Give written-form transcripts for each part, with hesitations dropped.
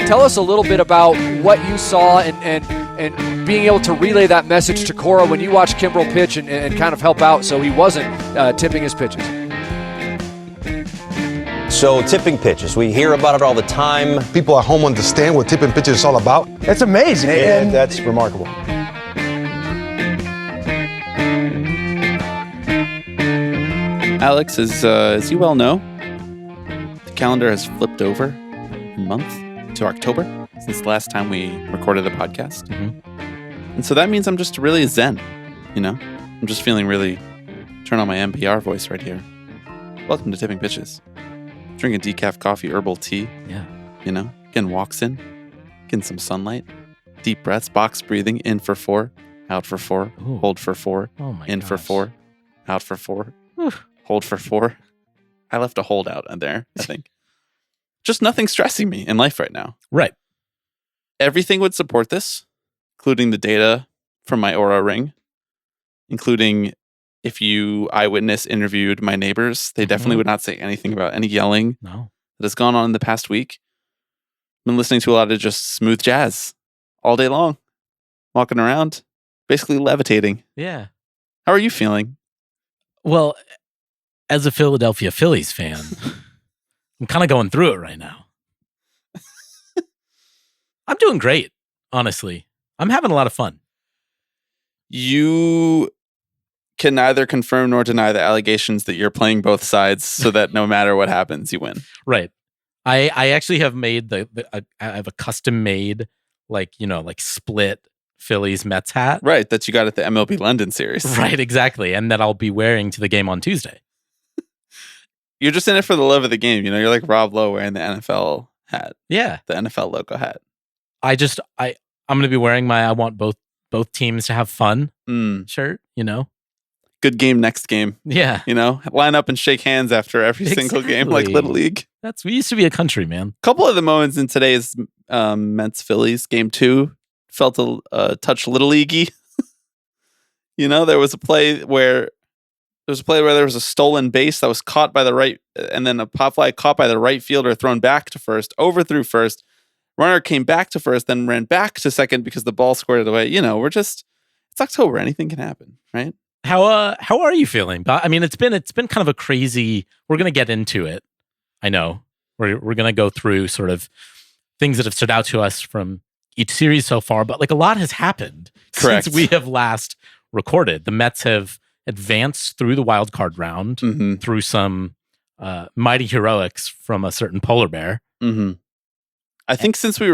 Tell us a little bit about what you saw and being able to relay that message to Cora when you watched Kimbrel pitch and kind of help out so he wasn't tipping his pitches. So tipping pitches, we hear about it all the time. People at home understand what tipping pitches is all about. It's amazing. And that's remarkable. Alex, as you well know, the calendar has flipped over a month to October since the last time we recorded a podcast. Mm-hmm. And so that means I'm just really zen, you know? I'm just feeling really, turn on my NPR voice right here. Welcome to Tipping Pitches. Drinking decaf coffee, herbal tea. Yeah. You know, getting walks in, getting some sunlight, deep breaths, box breathing, in for 4, out for 4, Ooh. hold for 4, in for 4, out for 4, hold for 4. I left a hold out in there, I think. Just nothing stressing me in life right now. Right. Everything would support this, including the data from my Aura ring, including if you eyewitness interviewed my neighbors, they definitely would not say anything about any yelling that has gone on in the past week. I've been listening to a lot of just smooth jazz all day long, walking around, basically levitating. Yeah. How are you feeling? Well, as a Philadelphia Phillies fan, I'm kind of going through it right now. I'm doing great, honestly. I'm having a lot of fun. You can neither confirm nor deny the allegations that you're playing both sides so that no matter what happens, you win. Right. I actually have made I have a custom made, like split Phillies Mets hat. Right. That you got at the MLB London series. Right. Exactly. And that I'll be wearing to the game on Tuesday. You're just in it for the love of the game. You know, you're like Rob Lowe wearing the NFL hat. Yeah. The NFL logo hat. I'm going to be wearing my I want both teams to have fun shirt, you know? Good game next game. Yeah. You know, line up and shake hands after every single game like Little League. We used to be a country, man. A couple of the moments in today's Mets Phillies game 2 felt a touch Little League-y. You know, there was a play where there was a stolen base that was caught by the right, and then a pop fly caught by the right fielder, thrown back to first, overthrew first. Runner came back to first, then ran back to second because the ball squirted away. You know, it's October. Anything can happen, right? How are you feeling? I mean, it's been kind of a crazy. We're gonna get into it. I know we're gonna go through sort of things that have stood out to us from each series so far, but like a lot has happened since we have last recorded. The Mets have advanced through the wild card round through some mighty heroics from a certain polar bear. Mm-hmm. I think since we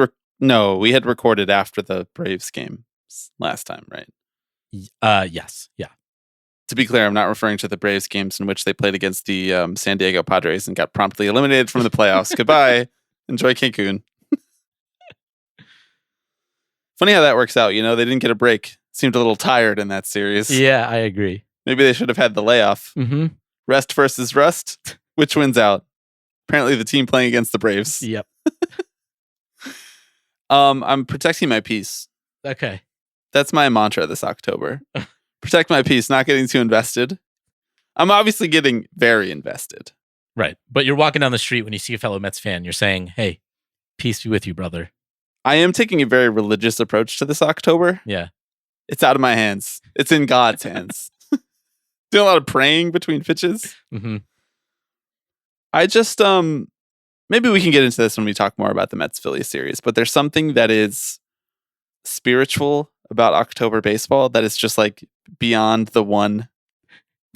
had recorded after the Braves game last time, right? Yes. Yeah. To be clear, I'm not referring to the Braves games in which they played against the San Diego Padres and got promptly eliminated from the playoffs. Goodbye. Enjoy Cancun. Funny how that works out. You know, they didn't get a break. Seemed a little tired in that series. Yeah, I agree. Maybe they should have had the layoff. Mm-hmm. Rest versus rust. Which wins out? Apparently the team playing against the Braves. Yep. I'm protecting my peace. Okay. That's my mantra this October. Protect my peace, not getting too invested. I'm obviously getting very invested. Right. But you're walking down the street when you see a fellow Mets fan, you're saying, hey, peace be with you, brother. I am taking a very religious approach to this October. Yeah. It's out of my hands. It's in God's hands. Doing a lot of praying between pitches. Mm-hmm. I just, maybe we can get into this when we talk more about the Mets Phillies series, but there's something that is spiritual about October baseball that is just like beyond the one.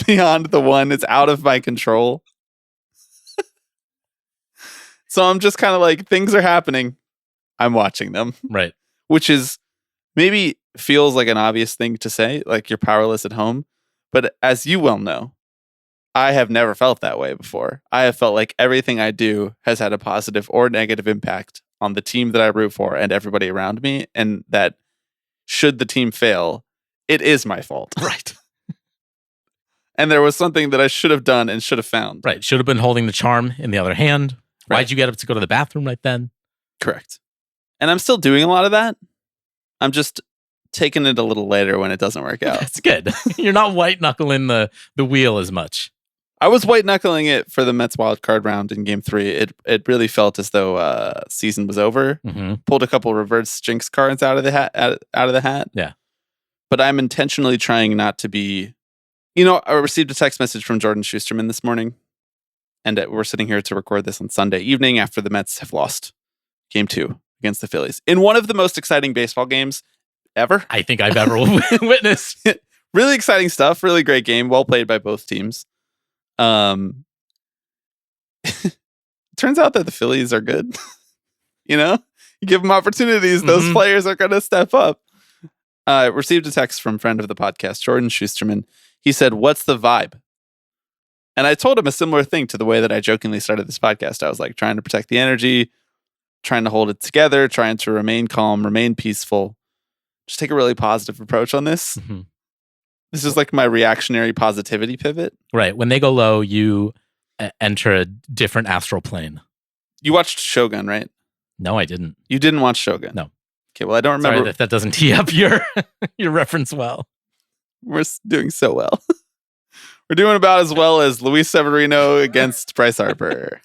It's out of my control. So I'm just kind of like, things are happening. I'm watching them. Right. Which is maybe feels like an obvious thing to say, like you're powerless at home. But as you well know, I have never felt that way before. I have felt like everything I do has had a positive or negative impact on the team that I root for and everybody around me. And that should the team fail, it is my fault. Right. And there was something that I should have done and should have found. Right. Should have been holding the charm in the other hand. Right. Why'd you get up to go to the bathroom right then? Correct. And I'm still doing a lot of that. I'm just taking it a little later when it doesn't work out. That's good. You're not white knuckling the wheel as much. I was white knuckling it for the Mets wild card round in Game 3. It really felt as though season was over. Mm-hmm. Pulled a couple reverse jinx cards out of the hat. Out of the hat. Yeah. But I'm intentionally trying not to be. You know, I received a text message from Jordan Schusterman this morning, and we're sitting here to record this on Sunday evening after the Mets have lost Game 2 against the Phillies in one of the most exciting baseball games ever. I think I've ever witnessed. Really exciting stuff. Really great game. Well played by both teams. Turns out that the Phillies are good. You know, you give them opportunities, those players are going to step up. Received a text from friend of the podcast, Jordan Schusterman. He said, "What's the vibe?" And I told him a similar thing to the way that I jokingly started this podcast. I was like, trying to protect the energy, trying to hold it together, trying to remain calm, remain peaceful. Just take a really positive approach on this. Mm-hmm. This is like my reactionary positivity pivot. Right. When they go low, you enter a different astral plane. You watched Shogun, right? No, I didn't. You didn't watch Shogun? No. Okay, well, I don't remember. Sorry if that doesn't tee up your reference well. We're doing so well. We're doing about as well as Luis Severino against Bryce Harper.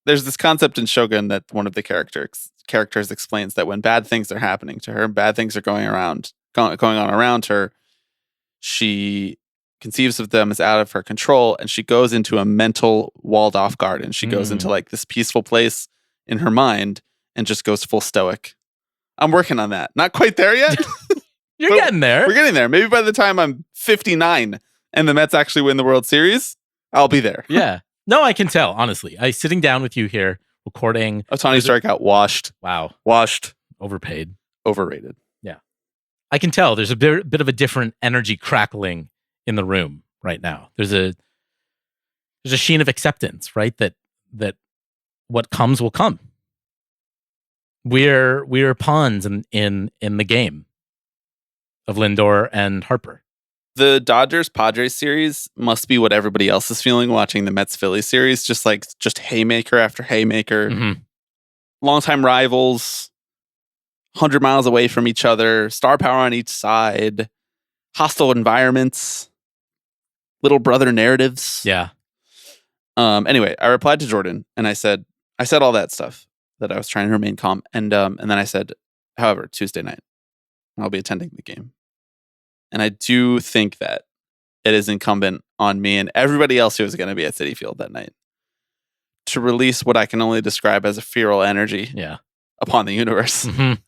There's this concept in Shogun that one of the characters explains that when bad things are happening to her, bad things are going on around her, she conceives of them as out of her control, and she goes into a mental walled off garden. She goes into like this peaceful place in her mind and just goes full stoic. I'm working on that. Not quite there yet. You're getting there. We're getting there. Maybe by the time I'm 59 and the Mets actually win the World Series, I'll be there. Yeah. No, I can tell, honestly. Sitting down with you here, recording. Ohtani strikeout, washed. Wow. Washed. Overpaid. Overrated. Yeah. I can tell there's a bit of a different energy crackling in the room right now. There's a sheen of acceptance, right? That what comes will come. We're pawns in the game of Lindor and Harper. The Dodgers-Padres series must be what everybody else is feeling watching the Mets-Phillies series. Just haymaker after haymaker. Mm-hmm. Longtime rivals, 100 miles away from each other, star power on each side, hostile environments, little brother narratives. Yeah. Anyway, I replied to Jordan and I said all that stuff, that I was trying to remain calm. And then I said, however, Tuesday night, I'll be attending the game. And I do think that it is incumbent on me and everybody else who is going to be at Citi Field that night to release what I can only describe as a feral energy upon the universe. Mm-hmm.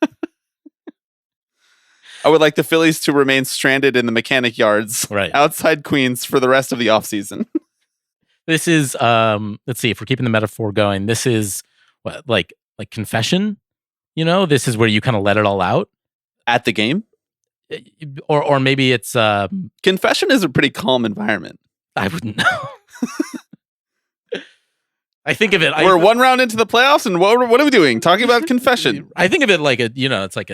I would like the Phillies to remain stranded in the mechanic yards outside Queens for the rest of the offseason. This is, let's see, if we're keeping the metaphor going, this is what, like confession? You know, this is where you kind of let it all out? At the game? Or maybe it's confession is a pretty calm environment. I wouldn't know. I think of it. We're one round into the playoffs, and what are we doing? Talking about confession. I think of it like it's like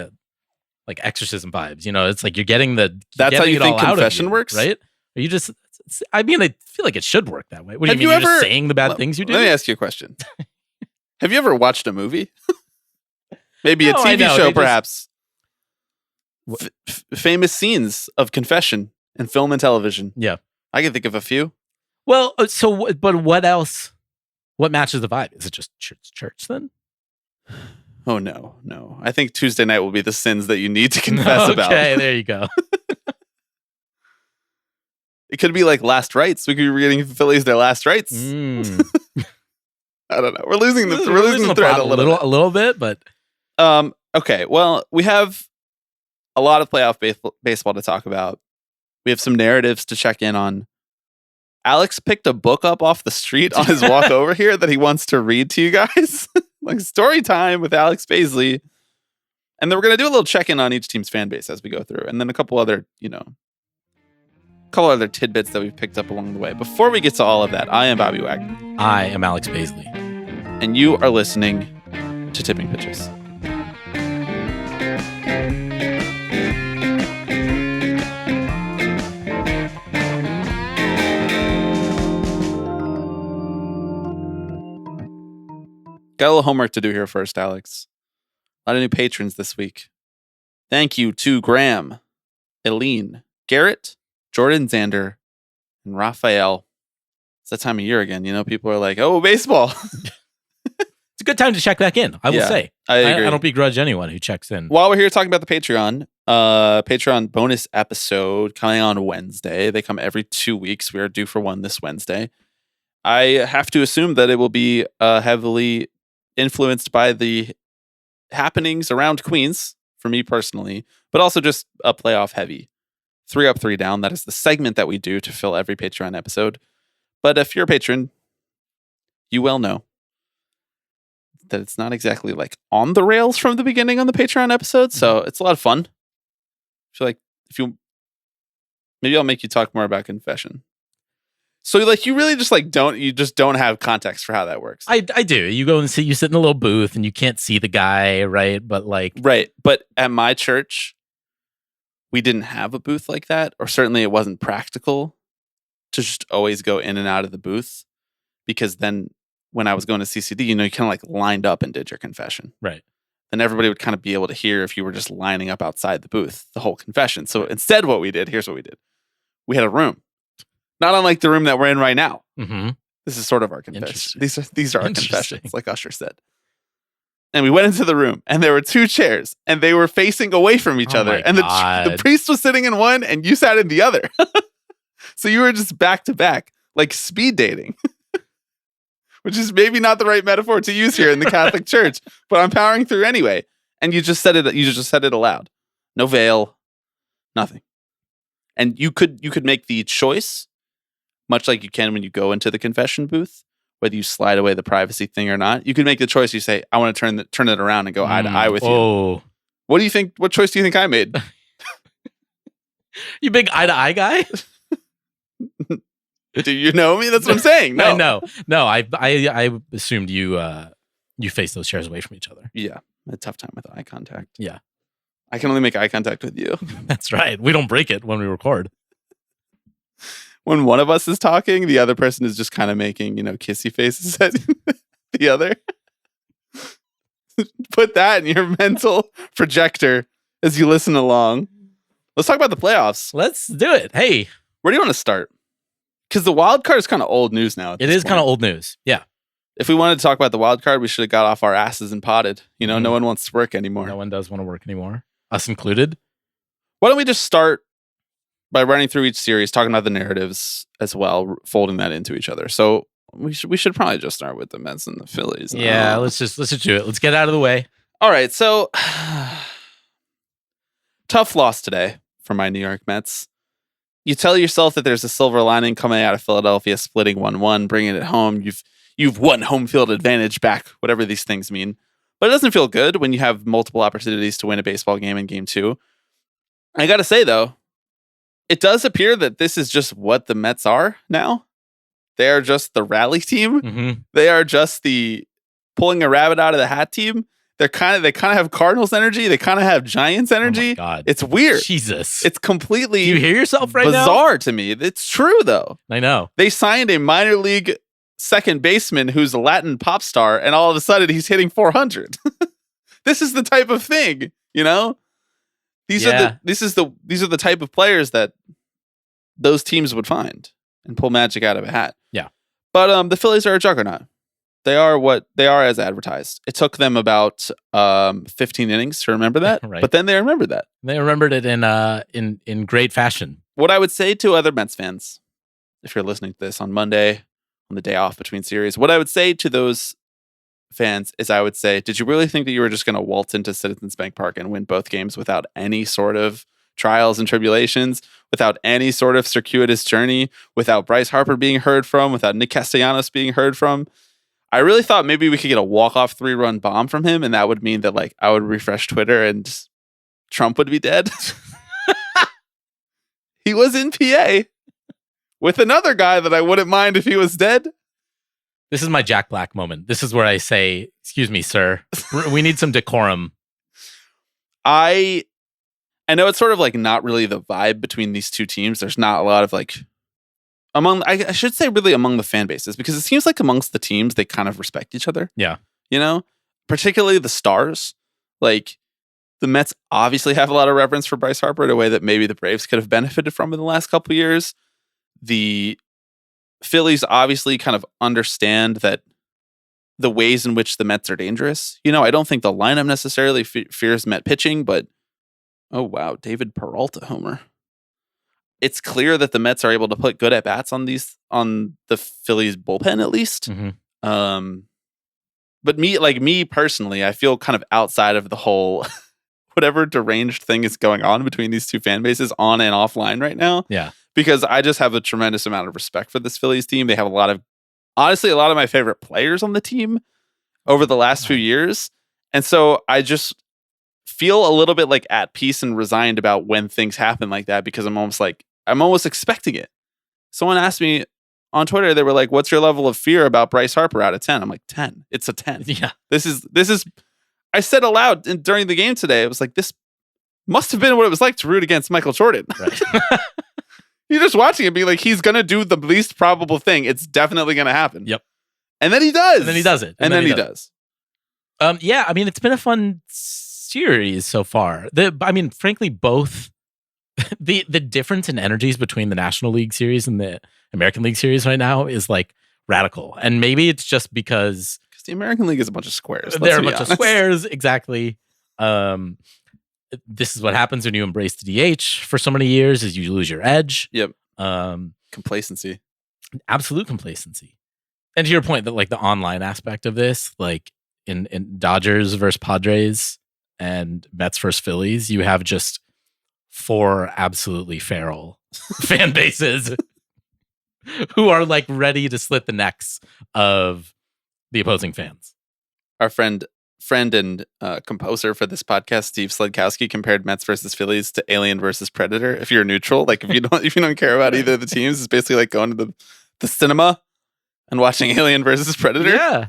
exorcism vibes. You know, it's like you're getting the. That's how you think confession works, right? Are you just? I mean, I feel like it should work that way. What do you mean? You're just saying the bad things you do? Let me ask you a question. Have you ever watched a movie? Maybe a TV show, perhaps. Famous scenes of confession in film and television. Yeah. I can think of a few. Well, but what else? What matches the vibe? Is it just church then? Oh, no. I think Tuesday night will be the sins that you need to confess about. Okay, there you go. It could be like last rites. We could be reading the Phillies their last rites. I don't know. We're losing the thread a little bit, but okay. Well, we have a lot of playoff baseball to talk about. We have some narratives to check in on. Alex picked a book up off the street on his walk over here that he wants to read to you guys. Like story time with Alex Paisley. And then we're going to do a little check-in on each team's fan base as we go through. And then a couple other tidbits that we've picked up along the way. Before we get to all of that, I am Bobby Wagner. I am Alex Paisley. And you are listening to Tipping Pitches. Got a little homework to do here first, Alex. A lot of new patrons this week. Thank you to Graham, Eileen, Garrett, Jordan Zander, and Raphael. It's that time of year again. People are like, "Oh, baseball." It's a good time to check back in. I will say. I agree. I don't begrudge anyone who checks in. While we're here talking about the Patreon bonus episode coming on Wednesday. They come every 2 weeks. We are due for one this Wednesday. I have to assume that it will be heavily influenced by the happenings around Queens for me personally, but also just a playoff heavy. 3 up, 3 down. That is the segment that we do to fill every Patreon episode. But if you're a patron, you well know that it's not exactly like on the rails from the beginning on the Patreon episode. So it's a lot of fun. I feel like maybe I'll make you talk more about confession. So like you really just like don't have context for how that works. I do. You go and you sit in a little booth and you can't see the guy, right? But right. But at my church, we didn't have a booth like that, or certainly it wasn't practical to just always go in and out of the booth, because then when I was going to CCD, you kind of like lined up and did your confession. Right. And everybody would kind of be able to hear if you were just lining up outside the booth, the whole confession. So instead, here's what we did. We had a room, not unlike the room that we're in right now. Mm-hmm. This is sort of our confession. These are our confessions, like Usher said. And we went into the room, and there were 2 chairs, and they were facing away from each other. And the priest was sitting in one, and you sat in the other. So you were just back to back, like speed dating. Which is maybe not the right metaphor to use here in the Catholic Church, but I'm powering through anyway. And you just said it. You just said it aloud. No veil, nothing. And you could make the choice, much like you can when you go into the confession booth, whether you slide away the privacy thing or not. You could make the choice. You say, "I want to turn it around and go eye to eye with you." What do you think? What choice do you think I made? You big eye to eye guy. Do you know me? That's what I'm saying. No, no. I assumed you faced those chairs away from each other. Yeah, I had a tough time with eye contact. Yeah, I can only make eye contact with you. That's right. We don't break it when we record. When one of us is talking, the other person is just kind of making kissy faces at the other. Put that in your mental projector as you listen along. Let's talk about the playoffs. Let's do it. Hey, where do you want to start? Because the wild card is kind of old news now. It is kind of old news. Yeah. If we wanted to talk about the wild card, we should have got off our asses and potted. No one wants to work anymore. No one does want to work anymore. Us included. Why don't we just start by running through each series, talking about the narratives as well, folding that into each other. So we should probably just start with the Mets and the Phillies. Yeah, let's just do it. Let's get it out of the way. All right. So tough loss today for my New York Mets. You tell yourself that there's a silver lining coming out of Philadelphia, splitting 1-1, bringing it home. You've won home field advantage back, whatever these things mean. But it doesn't feel good when you have multiple opportunities to win a baseball game in game 2. I got to say, though, it does appear that this is just what the Mets are now. They are just the rally team. Mm-hmm. They are just the pulling a rabbit out of the hat team. They kind of have Cardinals energy. They kind of have Giants energy. Oh my God. It's weird. Jesus. It's completely Do you hear yourself right now? Bizarre to me. It's true, though. I know. They signed a minor league second baseman who's a Latin pop star, and all of a sudden he's hitting 400. This is the type of thing, These are the type of players that those teams would find and pull magic out of a hat. Yeah. But the Phillies are a juggernaut. They are what they are as advertised. It took them about 15 innings to remember that, right. But then they remembered that. They remembered it in great fashion. What I would say to other Mets fans, if you're listening to this on Monday, on the day off between series, what I would say to those fans is I would say, did you really think that you were just going to waltz into Citizens Bank Park and win both games without any sort of trials and tribulations, without any sort of circuitous journey, without Bryce Harper being heard from, without Nick Castellanos being heard from? I really thought maybe we could get a walk-off 3-run bomb from him, and that would mean that I would refresh Twitter and Trump would be dead. He was in PA with another guy that I wouldn't mind if he was dead. This is my Jack Black moment. This is where I say, "Excuse me, sir. We need some decorum." I know it's sort of not really the vibe between these two teams. There's not a lot of I should say really among the fan bases, because it seems like amongst the teams, they kind of respect each other. Yeah. Particularly the stars. The Mets obviously have a lot of reverence for Bryce Harper in a way that maybe the Braves could have benefited from in the last couple of years. the Phillies obviously kind of understand that the ways in which the Mets are dangerous. I don't think the lineup necessarily fears Met pitching, but oh wow, David Peralta homer. It's clear that the Mets are able to put good at bats on the Phillies bullpen at least. Mm-hmm. But me personally, I feel kind of outside of the whole whatever deranged thing is going on between these two fan bases on and offline right now. Yeah. Because I just have a tremendous amount of respect for this Phillies team. They have a lot of my favorite players on the team over the last few years. And so I just feel a little bit like at peace and resigned about when things happen like that, because I'm almost expecting it. Someone asked me on Twitter, they were like, what's your level of fear about Bryce Harper out of 10? I'm like, 10. It's a 10. Yeah. This is I said aloud during the game today, it was like, this must have been what it was like to root against Michael Jordan. Right. You're just watching it being like, he's going to do the least probable thing. It's definitely going to happen. Yep. And then he does. And then he does it. And then he does. Yeah, I mean, it's been a fun series so far. Frankly, both the difference in energies between the National League series and the American League series right now is like radical. And maybe it's just because the American League is a bunch of squares. They're a bunch of squares, exactly. This is what happens when you embrace the DH for so many years: is you lose your edge. Yep. Complacency. Absolute complacency. And to your point, that like the online aspect of this, like in Dodgers versus Padres and Mets versus Phillies, you have just 4 absolutely feral fan bases who are like ready to slit the necks of the opposing fans. Our friend and composer for this podcast, Steve Sledkowski, compared Mets versus Phillies to Alien versus Predator. If you're neutral, like if you don't care about either of the teams, it's basically like going to the cinema and watching Alien versus Predator. Yeah.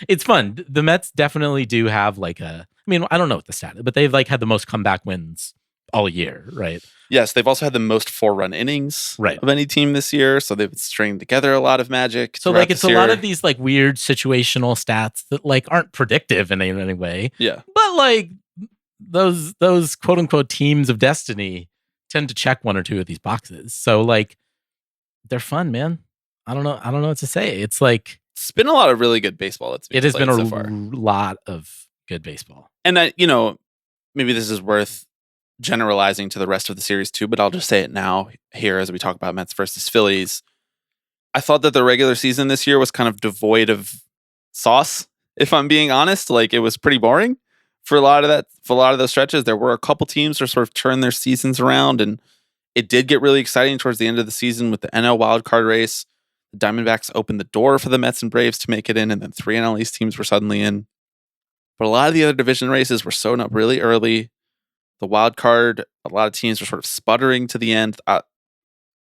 It's fun. The Mets definitely do have like I don't know what the stat is, but they've like had the most comeback wins all year, right? Yes, they've also had the most 4-run innings of any team this year, so they've stringed together a lot of magic. So like it's a lot of these like weird situational stats that like aren't predictive in any way. Yeah. But like those quote unquote teams of destiny tend to check 1 or 2 of these boxes. So like they're fun, man. I don't know what to say. It's like it's been a lot of really good baseball. It has been a lot of good baseball. And maybe this is worth generalizing to the rest of the series too, but I'll just say it now here as we talk about Mets versus Phillies. I thought that the regular season this year was kind of devoid of sauce, if I'm being honest. Like it was pretty boring for a lot of those stretches. There were a couple teams that sort of turned their seasons around, and it did get really exciting towards the end of the season with the NL wildcard race. The Diamondbacks opened the door for the Mets and Braves to make it in, and then 3 NL East teams were suddenly in. But a lot of the other division races were sewn up really early. The wild card, a lot of teams were sort of sputtering to the end,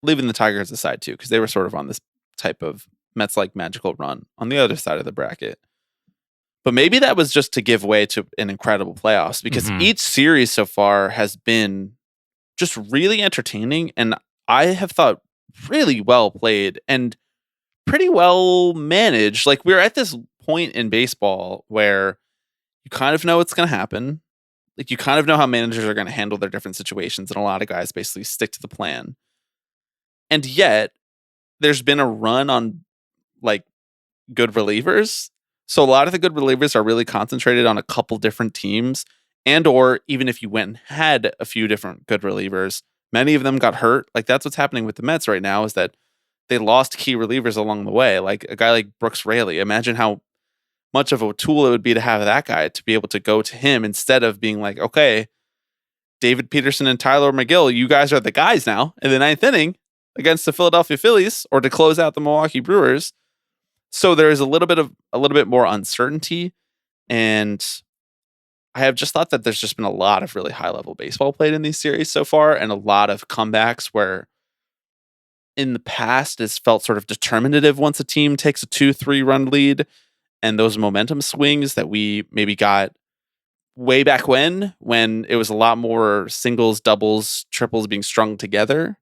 leaving the Tigers aside too, because they were sort of on this type of Mets-like magical run on the other side of the bracket. But maybe that was just to give way to an incredible playoffs, because each series so far has been just really entertaining, and I have thought really well played and pretty well managed. Like we're at this point in baseball where you kind of know what's going to happen. Like you kind of know how managers are going to handle their different situations, and a lot of guys basically stick to the plan. And yet there's been a run on like good relievers. So a lot of the good relievers are really concentrated on a couple different teams, and or even if you went and had a few different good relievers, many of them got hurt. Like that's what's happening with the Mets right now, is that they lost key relievers along the way. Like a guy like Brooks Raley. Imagine how much of a tool it would be to have that guy to be able to go to him instead of being like, okay, David Peterson and Tyler McGill, you guys are the guys now in the 9th inning against the Philadelphia Phillies, or to close out the Milwaukee Brewers. So there is a little bit more uncertainty, and I have just thought that there's just been a lot of really high level baseball played in these series so far, and a lot of comebacks where in the past it's felt sort of determinative once a team takes a 2-3 run lead. And those momentum swings that we maybe got way back when it was a lot more singles, doubles, triples being strung together.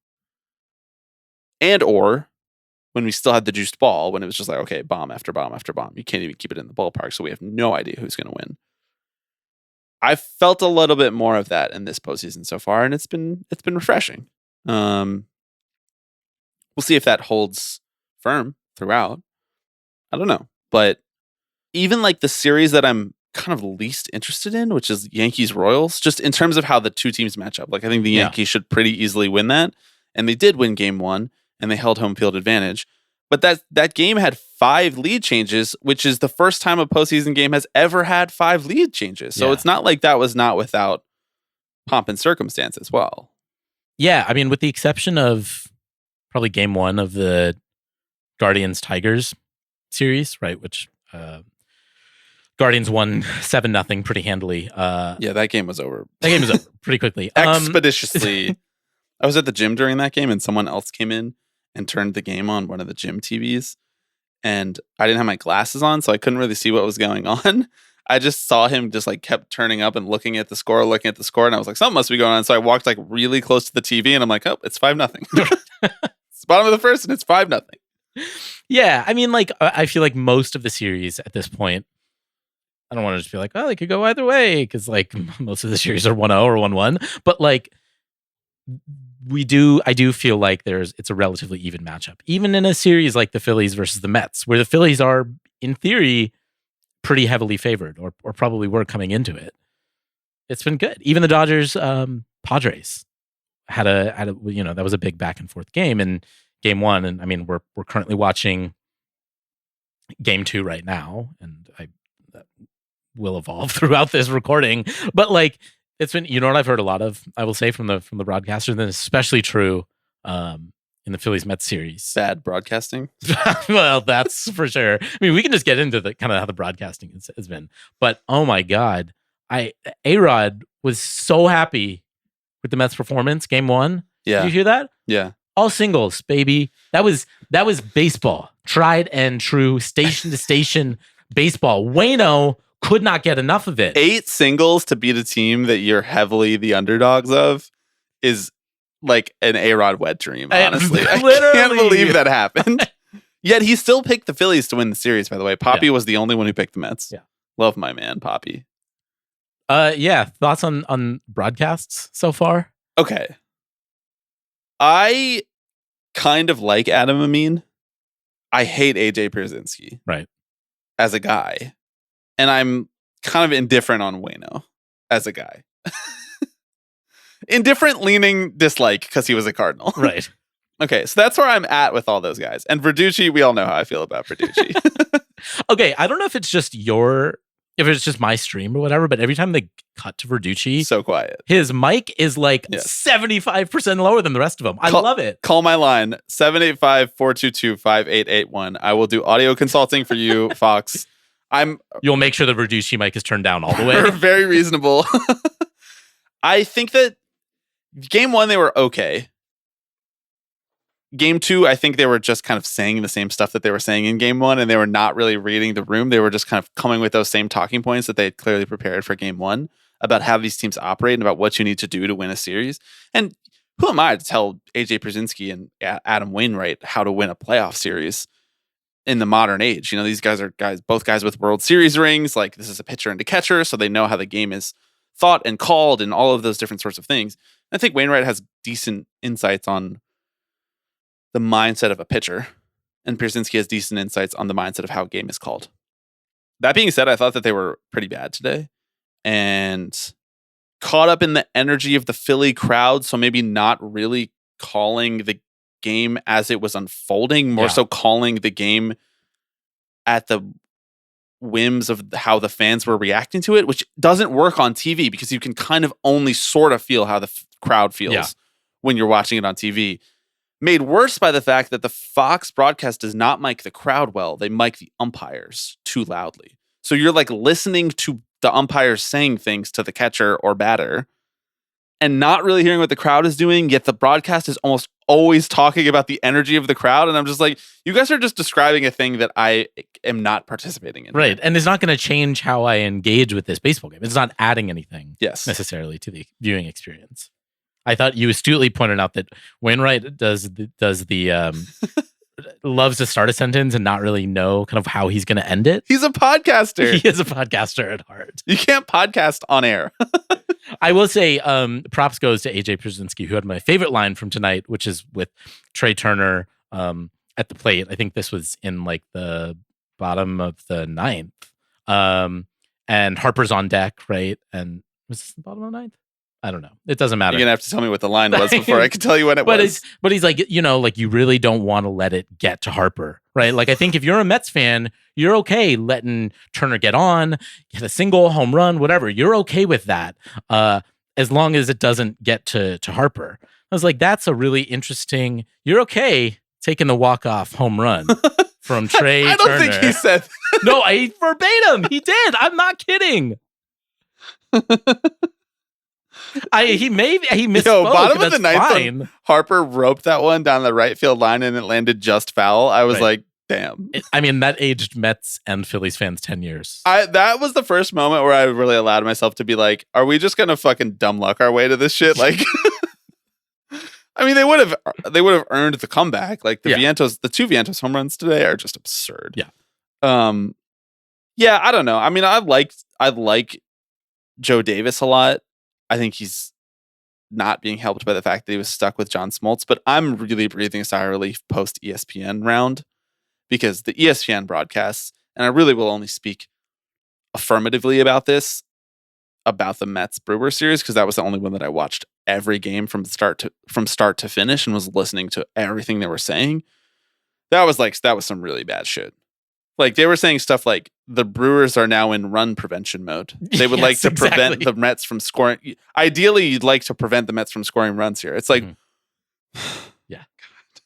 And or when we still had the juiced ball, when it was just like, okay, bomb after bomb after bomb. You can't even keep it in the ballpark, so we have no idea who's going to win. I felt a little bit more of that in this postseason so far, and it's been refreshing. We'll see if that holds firm throughout. I don't know. But even like the series that I'm kind of least interested in, which is Yankees Royals, just in terms of how the two teams match up. Like I think the Yankees should pretty easily win that. And they did win game 1 and they held home field advantage. But that game had 5 lead changes, which is the first time a postseason game has ever had 5 lead changes. So it's not like that was not without pomp and circumstance as well. Yeah, I mean, with the exception of probably game 1 of the Guardians-Tigers series, right, which Guardians won 7-0 pretty handily. Yeah, that game was over. That game was over pretty quickly. Expeditiously. I was at the gym during that game and someone else came in and turned the game on one of the gym TVs. And I didn't have my glasses on, so I couldn't really see what was going on. I just saw him just like kept turning up and looking at the score. And I was like, something must be going on. So I walked like really close to the TV and I'm like, oh, it's 5-0. It's bottom of the first and it's 5-0. Yeah, I mean, like, I feel like most of the series at this point, I don't want to just be like, oh, they could go either way, because like most of the series are 1-0 or 1-1. But like, I do feel like it's a relatively even matchup, even in a series like the Phillies versus the Mets, where the Phillies are, in theory, pretty heavily favored, or probably were coming into it. It's been good. Even the Dodgers Padres had a that was a big back and forth game in game 1, and I mean we're currently watching game 2 right now, and that will evolve throughout this recording. But like, it's been, what I've heard a lot of, I will say, from the broadcasters, and especially true in the Phillies Mets series. Bad broadcasting. Well, that's for sure. I mean, we can just get into the kind of how the broadcasting has been. But oh my God, A-Rod was so happy with the Mets performance, game 1. Yeah. Did you hear that? Yeah. All singles, baby. That was baseball. Tried and true, station to station baseball. Wayno could not get enough of it. 8 singles to beat a team that you're heavily the underdogs of is like an A-Rod wet dream, honestly. I can't believe that happened. Yet he still picked the Phillies to win the series, by the way. Poppy was the only one who picked the Mets. Yeah. Love my man, Poppy. Yeah. Thoughts on broadcasts so far? Okay. I kind of like Adam Amin. I hate AJ Pierzynski. Right. As a guy. And I'm kind of indifferent on Wayno as a guy. Indifferent leaning dislike because he was a Cardinal. Right. Okay, so that's where I'm at with all those guys. And Verducci, we all know how I feel about Verducci. Okay, I don't know if it's just my stream or whatever, but every time they cut to Verducci, so quiet. His mic is like 75% lower than the rest of them. I love it. Call my line, 785-422-5881. I will do audio consulting for you, Fox. You'll make sure the Verducci mic is turned down all the way. Very reasonable. I think that game 1, they were okay. Game 2, I think they were just kind of saying the same stuff that they were saying in game 1, and they were not really reading the room. They were just kind of coming with those same talking points that they had clearly prepared for game 1 about how these teams operate and about what you need to do to win a series. And who am I to tell AJ Pierzynski and Adam Wainwright how to win a playoff series in the modern age? These guys are both guys with World Series rings. Like, this is a pitcher and a catcher, so they know how the game is thought and called and all of those different sorts of things. I think Wainwright has decent insights on the mindset of a pitcher, and Pierzynski has decent insights on the mindset of how a game is called. That being said, I thought that they were pretty bad today and caught up in the energy of the Philly crowd, so maybe not really calling the game as it was unfolding, more so calling the game at the whims of how the fans were reacting to it, which doesn't work on TV because you can kind of only sort of feel how the crowd feels when you're watching it on TV. Made worse by the fact that the Fox broadcast does not mic the crowd well. They mic the umpires too loudly. So you're like listening to the umpires saying things to the catcher or batter and not really hearing what the crowd is doing, yet the broadcast is almost always talking about the energy of the crowd. And I'm just like, you guys are just describing a thing that I am not participating in. Right. And it's not going to change how I engage with this baseball game. It's not adding anything necessarily to the viewing experience. I thought you astutely pointed out that Wainwright does the loves to start a sentence and not really know kind of how he's going to end it. He's a podcaster. He is a podcaster at heart. You can't podcast on air. I will say props goes to AJ Pierzynski, who had my favorite line from tonight, which is with Trey Turner at the plate. I think this was in like the bottom of the ninth. And Harper's on deck, right? And was this the bottom of the ninth? I don't know. It doesn't matter. You're gonna have to tell me what the line was before I can tell you when it was. But he's like, like you really don't want to let it get to Harper, right? Like I think if you're a Mets fan, you're okay letting Turner get on, hit a single, home run, whatever. You're okay with that, as long as it doesn't get to Harper. I was like, that's a really interesting. You're okay taking the walk-off home run from Trey I don't Turner. think he said. No, I verbatim. He did. I'm not kidding. He misspoke. Yo, bottom of the That's ninth, fine. Harper roped that one down the right field line and it landed just foul. I was like, damn. That aged Mets and Phillies fans 10 years. That was the first moment where I really allowed myself to be like, are we just gonna fucking dumb luck our way to this shit? Like, I mean, they would have earned the comeback. Like the two Vientos home runs today are just absurd. Yeah. Yeah, I don't know. I mean, I like Joe Davis a lot. I think he's not being helped by the fact that he was stuck with John Smoltz, but I'm really breathing a sigh of relief post ESPN round because the ESPN broadcasts, and I really will only speak affirmatively about this, about the Mets Brewers series, because that was the only one that I watched every game from start to finish and was listening to everything they were saying. That was some really bad shit. Like they were saying stuff like the Brewers are now in run prevention mode. They would like to prevent the Mets from scoring. Ideally, you'd like to prevent the Mets from scoring runs here. It's like, yeah. God.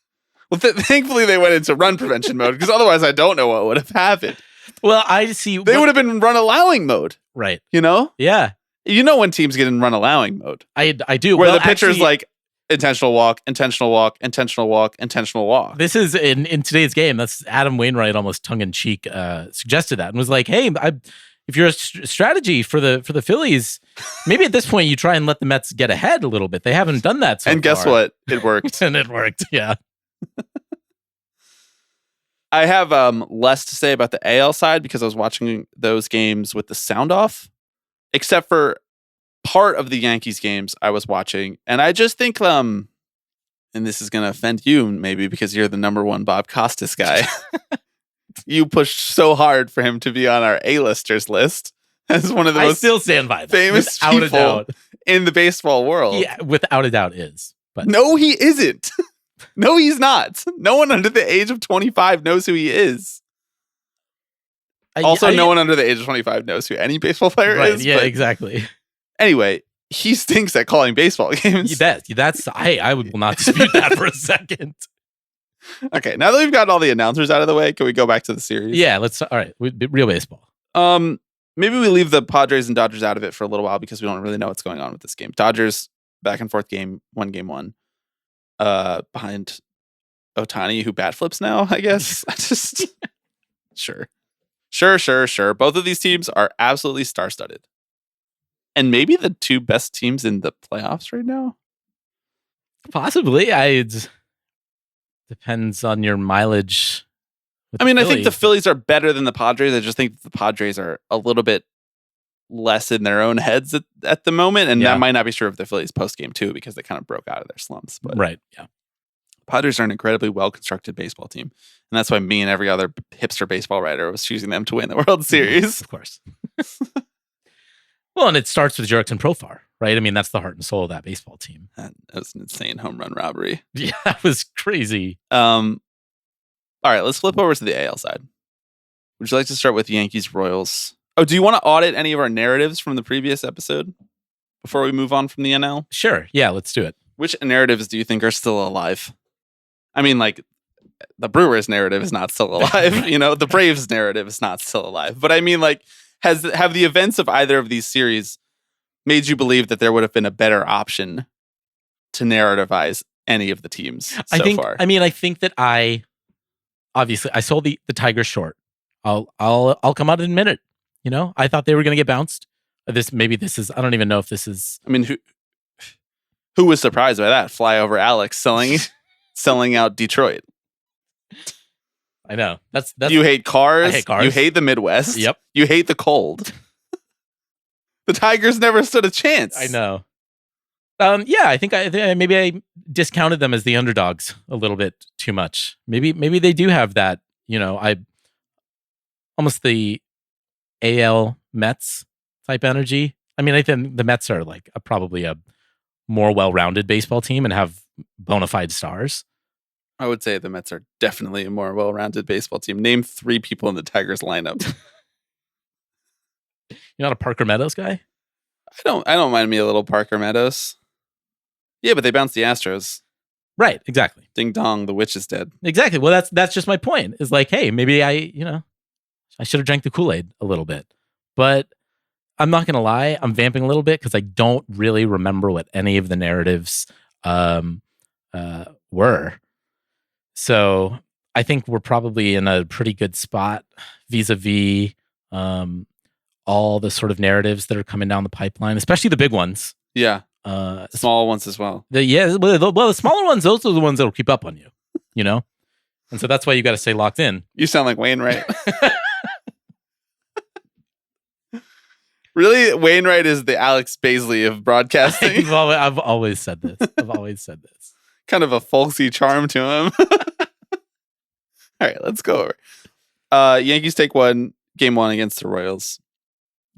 Well, thankfully they went into run prevention mode because otherwise I don't know what would have happened. Well, I see. They would have been in run allowing mode. Right. You know? Yeah. You know when teams get in run allowing mode. I do. Where the pitcher's like, intentional walk, intentional walk, intentional walk, intentional walk. This is in today's game. That's Adam Wainwright, almost tongue in cheek, suggested that and was like, "Hey, if you're a strategy for the Phillies, maybe at this point you try and let the Mets get ahead a little bit. They haven't done that so and guess far." what? It worked. And it worked. Yeah. I have less to say about the AL side because I was watching those games with the sound off, except for part of the Yankees games I was watching. And I just think, and this is going to offend you maybe because you're the number one Bob Costas guy. You pushed so hard for him to be on our A-listers list as one of the most still stand by that. famous people in the baseball world. Yeah, without a doubt is. But no, he isn't. No, he's not. No one under the age of 25 knows who he is. No one under the age of 25 knows who any baseball player is. Yeah, exactly. Anyway, he stinks at calling baseball games. I will not dispute that for a second. Okay, now that we've got all the announcers out of the way, can we go back to the series? Yeah, let's. All right, real baseball. Maybe we leave the Padres and Dodgers out of it for a little while because we don't really know what's going on with this game. Dodgers back and forth game one. Behind Ohtani, who bat flips now. I guess. Sure. Both of these teams are absolutely star-studded. And maybe the two best teams in the playoffs right now? Possibly. Depends on your mileage. I mean, I think the Phillies are better than the Padres. I just think the Padres are a little bit less in their own heads at the moment. And that might not be true of the Phillies post-game too, because they kind of broke out of their slumps. But right, yeah. Padres are an incredibly well-constructed baseball team. And that's why me and every other hipster baseball writer was choosing them to win the World Series. Of course. Well, and it starts with Jurickson Profar, right? I mean, that's the heart and soul of that baseball team. That was an insane home run robbery. Yeah, that was crazy. All right, let's flip over to the AL side. Would you like to start with Yankees Royals? Oh, do you want to audit any of our narratives from the previous episode before we move on from the NL? Sure. Yeah, let's do it. Which narratives do you think are still alive? I mean, like, the Brewers narrative is not still alive. You know, the Braves narrative is not still alive. But I mean, like, have the events of either of these series made you believe that there would have been a better option to narrativize any of the teams so far? I mean, I think that I saw the Tigers short. I'll come out and admit it. You know, I thought they were going to get bounced. I don't even know if this is. I mean, who was surprised by that? Flyover Alex selling out Detroit. I know. That's you hate cars. I hate cars. You hate the Midwest. Yep. You hate the cold. The Tigers never stood a chance. I know. Yeah, I think maybe I discounted them as the underdogs a little bit too much. Maybe they do have that. I almost the AL Mets type energy. I mean, I think the Mets are like probably a more well-rounded baseball team and have bona fide stars. I would say the Mets are definitely a more well-rounded baseball team. Name 3 people in the Tigers lineup. You're not a Parker Meadows guy? I don't mind me a little Parker Meadows. Yeah, but they bounced the Astros. Right, exactly. Ding dong, the witch is dead. Exactly. Well, that's just my point. Is like, hey, maybe I should have drank the Kool-Aid a little bit. But I'm not gonna lie, I'm vamping a little bit because I don't really remember what any of the narratives were. So I think we're probably in a pretty good spot vis-a-vis all the sort of narratives that are coming down the pipeline, especially the big ones. Yeah. Small ones as well. The smaller ones, those are the ones that will keep up on you, And so that's why you got to stay locked in. You sound like Wainwright. Really, Wainwright is the Alex Baisley of broadcasting. I've always said this. Kind of a folksy charm to him. All right, let's go over. Yankees take game 1 against the Royals.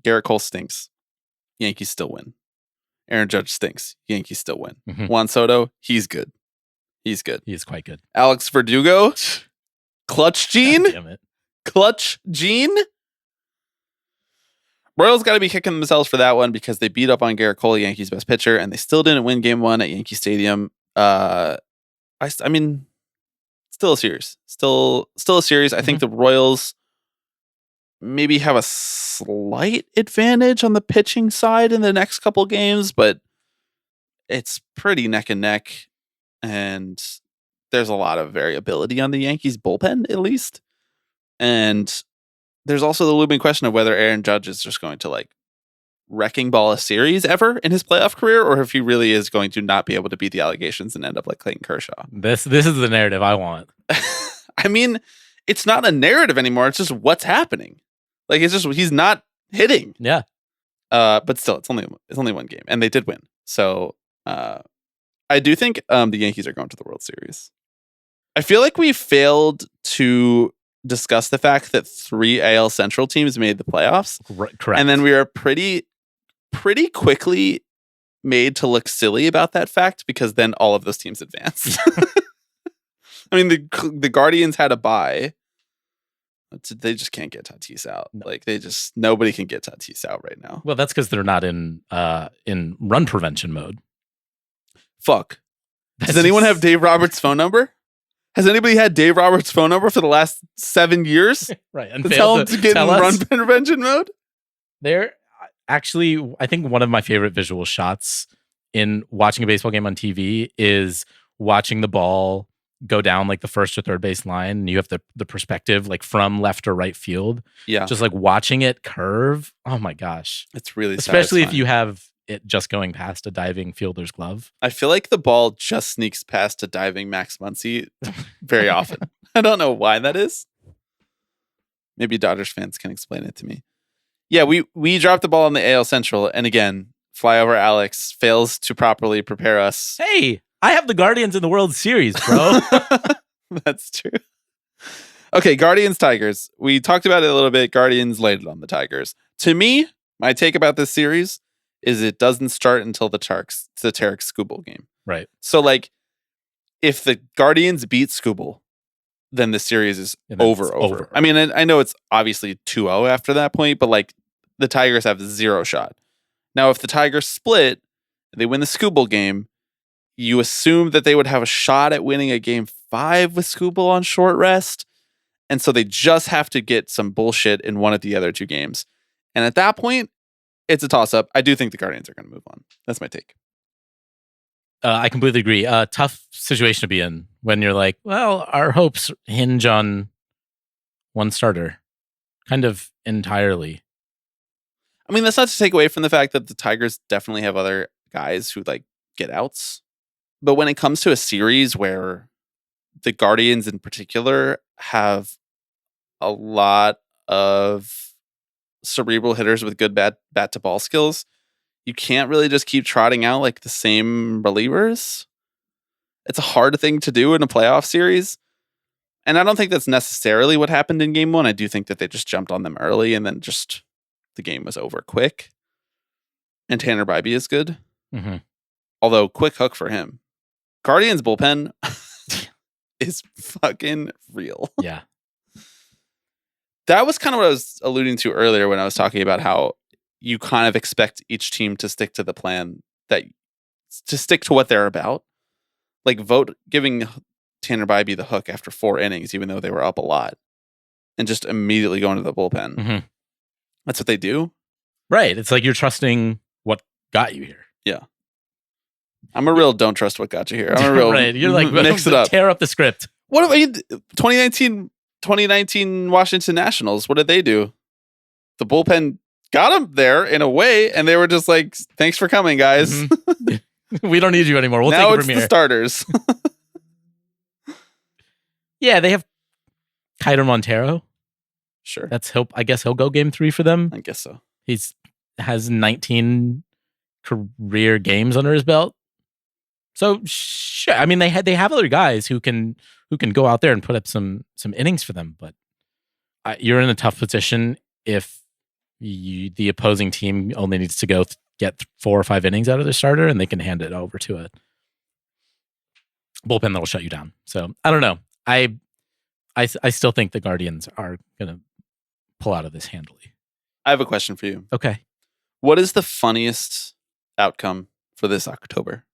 Garrett Cole stinks. Yankees still win. Aaron Judge stinks. Yankees still win. Mm-hmm. Juan Soto, he's good. He's good. He is quite good. Alex Verdugo, Clutch Gene. God damn it. Clutch Gene. Royals got to be kicking themselves for that one because they beat up on Garrett Cole, Yankees' best pitcher, and they still didn't win game 1 at Yankee Stadium. I mean, still a series. Still a series. I think the Royals maybe have a slight advantage on the pitching side in the next couple games, but it's pretty neck and neck. And there's a lot of variability on the Yankees bullpen, at least. And there's also the looming question of whether Aaron Judge is just going to like wrecking ball a series ever in his playoff career, or if he really is going to not be able to beat the allegations and end up like Clayton Kershaw. This is the narrative I want. I mean, it's not a narrative anymore. It's just what's happening. Like it's just he's not hitting. Yeah. But still, it's only one game, and they did win. So I do think the Yankees are going to the World Series. I feel like we failed to discuss the fact that 3 AL Central teams made the playoffs. Correct. And then we are pretty quickly made to look silly about that fact because then all of those teams advanced. I mean, the Guardians had a bye. They just can't get Tatis out. No. Like nobody can get Tatis out right now. Well, that's because they're not in run prevention mode. Fuck. Does anyone have Dave Roberts' phone number? Has anybody had Dave Roberts' phone number for the last 7 years? Right. And tell him to get in run prevention mode? They're actually, I think one of my favorite visual shots in watching a baseball game on TV is watching the ball go down like the first or third base line. And you have the perspective like from left or right field. Yeah. Just like watching it curve. Oh my gosh. It's really especially satisfying. If you have it just going past a diving fielder's glove. I feel like the ball just sneaks past a diving Max Muncy very often. I don't know why that is. Maybe Dodgers fans can explain it to me. Yeah, we dropped the ball on the AL Central, and again, Flyover Alex fails to properly prepare us. Hey, I have the Guardians in the World Series, bro. That's true. Okay, Guardians Tigers. We talked about it a little bit. Guardians laid it on the Tigers. To me, my take about this series is it doesn't start until the Tarek Skubal game. Right. So, like, if the Guardians beat Skubal, then the series is over. I mean, I know it's obviously 2-0 after that point, but, like, the Tigers have 0 shot. Now, if the Tigers split, they win the Skubal game, you assume that they would have a shot at winning a game 5 with Skubal on short rest. And so they just have to get some bullshit in one of the other 2 games. And at that point, it's a toss-up. I do think the Guardians are going to move on. That's my take. I completely agree. Tough situation to be in when you're like, well, our hopes hinge on one starter. Kind of entirely. I mean, that's not to take away from the fact that the Tigers definitely have other guys who, like, get outs. But when it comes to a series where the Guardians in particular have a lot of cerebral hitters with good bat to ball skills, you can't really just keep trotting out like the same relievers. It's a hard thing to do in a playoff series. And I don't think that's necessarily what happened in game 1. I do think that they just jumped on them early and then just the game was over quick. And Tanner Bybee is good. Mm-hmm. Although, quick hook for him. Guardians bullpen is fucking real. Yeah. That was kind of what I was alluding to earlier when I was talking about how you kind of expect each team to stick to the plan, to stick to what they're about. Like vote giving Tanner Bybee the hook after 4 innings, even though they were up a lot, and just immediately going to the bullpen. Mm-hmm. That's what they do. Right. It's like you're trusting what got you here. Yeah. I'm a real don't trust what got you here. I'm a real right. You're like mix it up. Tear up the script. What about you? 2019 Washington Nationals? What did they do? The bullpen got them there in a way, and they were just like, "Thanks for coming, guys. Mm-hmm. We don't need you anymore. We'll now take it it's from the here." starters." Yeah, they have Kiter Montero. Sure, I guess he'll go game 3 for them. I guess so. Has 19 career games under his belt. So sure, I mean they have other guys who can go out there and put up some innings for them, but you're in a tough position if the opposing team only needs to go get 4 or 5 innings out of their starter, and they can hand it over to a bullpen that'll shut you down. So I don't know. I still think the Guardians are gonna pull out of this handily. I have a question for you. Okay. What is the funniest outcome for this October?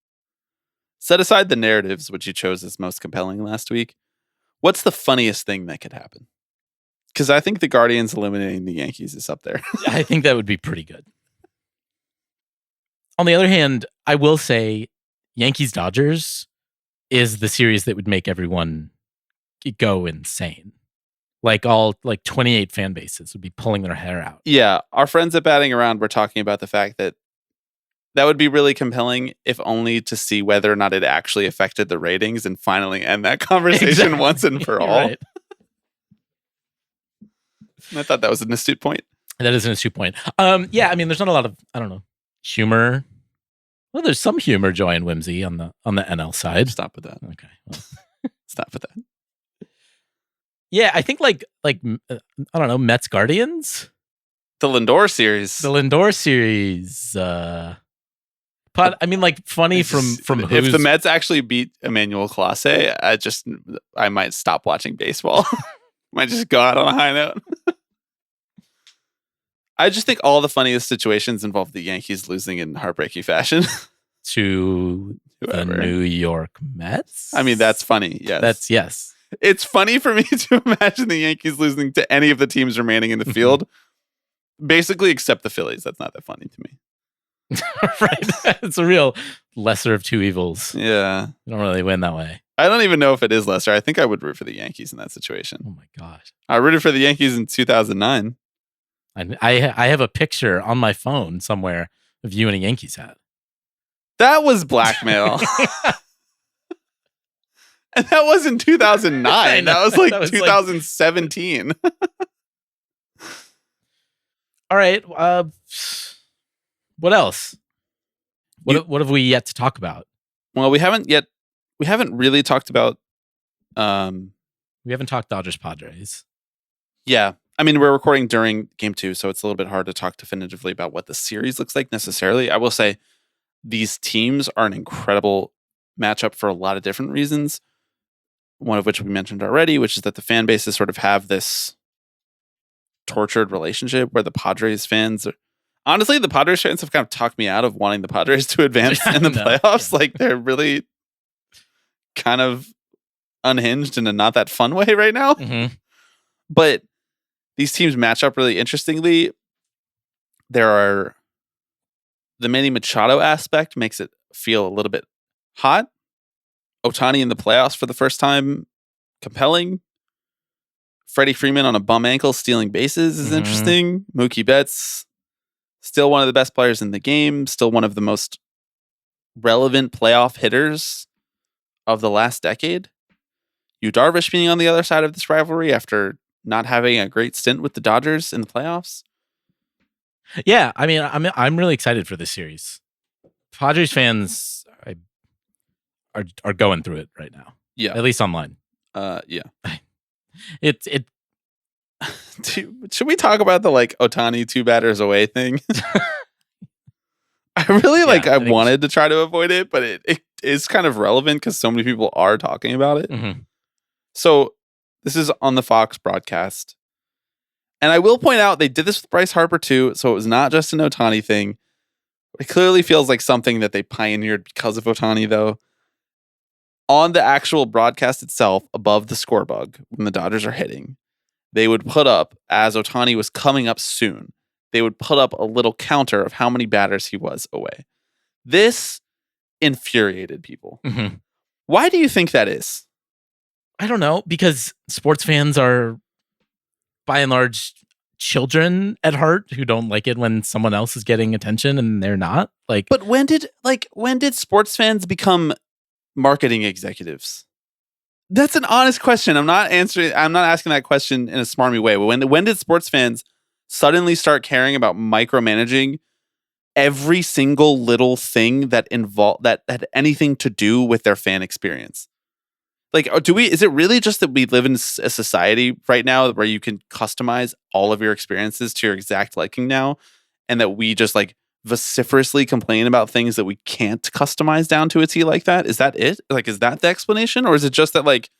Set aside the narratives, which you chose as most compelling last week. What's the funniest thing that could happen? Because I think the Guardians eliminating the Yankees is up there. I think that would be pretty good. On the other hand, I will say Yankees-Dodgers is the series that would make everyone go insane. Like 28 fan bases would be pulling their hair out. Yeah, our friends at Batting Around were talking about the fact that would be really compelling, if only to see whether or not it actually affected the ratings and finally end that conversation once and for all. Right. I thought that was an astute point. That is an astute point. Yeah, I mean, there's not a lot of, I don't know, humor. Well, there's some humor, joy, and whimsy on the NL side. Stop with that. Okay. Well. Stop with that. Yeah, I think like I don't know, Mets Guardians, the Lindor series. But I mean, like funny from if the Mets actually beat Emmanuel Clase, I might stop watching baseball. Might just go out on a high note. I just think all the funniest situations involve the Yankees losing in heartbreaking fashion to whoever. The New York Mets. I mean, that's funny. Yes, yes. It's funny for me to imagine the Yankees losing to any of the teams remaining in the field, basically except the Phillies. That's not that funny to me. Right. It's a real lesser of two evils. Yeah. You don't really win that way. I don't even know if it is lesser. I think I would root for the Yankees in that situation. Oh my gosh. I rooted for the Yankees in 2009. I have a picture on my phone somewhere of you in a Yankees hat. That was blackmail. And that was in 2009. That was like 2017. All right. What else? What have we yet to talk about? Well, we haven't really talked about. We haven't talked Dodgers Padres. Yeah. I mean, we're recording during game 2, so it's a little bit hard to talk definitively about what the series looks like necessarily. I will say these teams are an incredible matchup for a lot of different reasons. One of which we mentioned already, which is that the fan bases sort of have this tortured relationship where the Padres fans are. Honestly, the Padres fans have kind of talked me out of wanting the Padres to advance in the playoffs. Yeah. Like, they're really kind of unhinged in a not that fun way right now. Mm-hmm. But these teams match up really interestingly. The Manny Machado aspect makes it feel a little bit hot. Ohtani in the playoffs for the first time, compelling. Freddie Freeman on a bum ankle stealing bases is interesting. Mookie Betts, still one of the best players in the game, still one of the most relevant playoff hitters of the last decade. Yu Darvish being on the other side of this rivalry after not having a great stint with the Dodgers in the playoffs. Yeah, I mean, I'm really excited for this series. Padres fans are going through it right now. Yeah. At least online. Yeah. It Should we talk about the like Ohtani 2 batters away thing? I really I I think wanted to try to avoid it, but it is kind of relevant because so many people are talking about it. Mhm. So this is on the Fox broadcast. And I will point out they did this with Bryce Harper too, so it was not just an Ohtani thing. It clearly feels like something that they pioneered because of Ohtani, though. On the actual broadcast itself, above the score bug, when the Dodgers are hitting, they would put up, as Ohtani was coming up soon, they would put up a little counter of how many batters he was away. This infuriated people. Mhm. Why do you think that is? I don't know, because sports fans are by and large children at heart who don't like it when someone else is getting attention and they're not. Like, But when did sports fans become marketing executives? That's an honest question. I'm not asking that question in a smarmy way. But when did sports fans suddenly start caring about micromanaging every single little thing that had anything to do with their fan experience? Like, is it really just that we live in a society right now where you can customize all of your experiences to your exact liking now, and that we just like vociferously complain about things that we can't customize down to a T like that? Is that it? Like, is that the explanation? Or is it just that like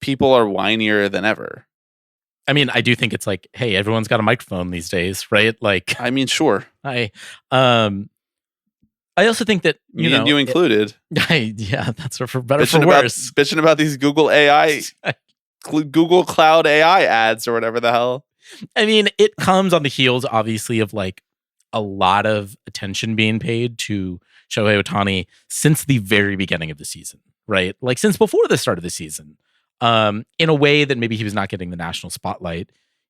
people are whinier than ever? I mean, I do think it's like, hey, everyone's got a microphone these days, right? Like, I mean, sure. I also think that Me and you included. Yeah, that's for better or for worse. Bitching about these Google AI, Google Cloud AI ads or whatever the hell. I mean, it comes on the heels, obviously, of like a lot of attention being paid to Shohei Ohtani since the very beginning of the season, right? Like since before the start of the season, in a way that maybe he was not getting the national spotlight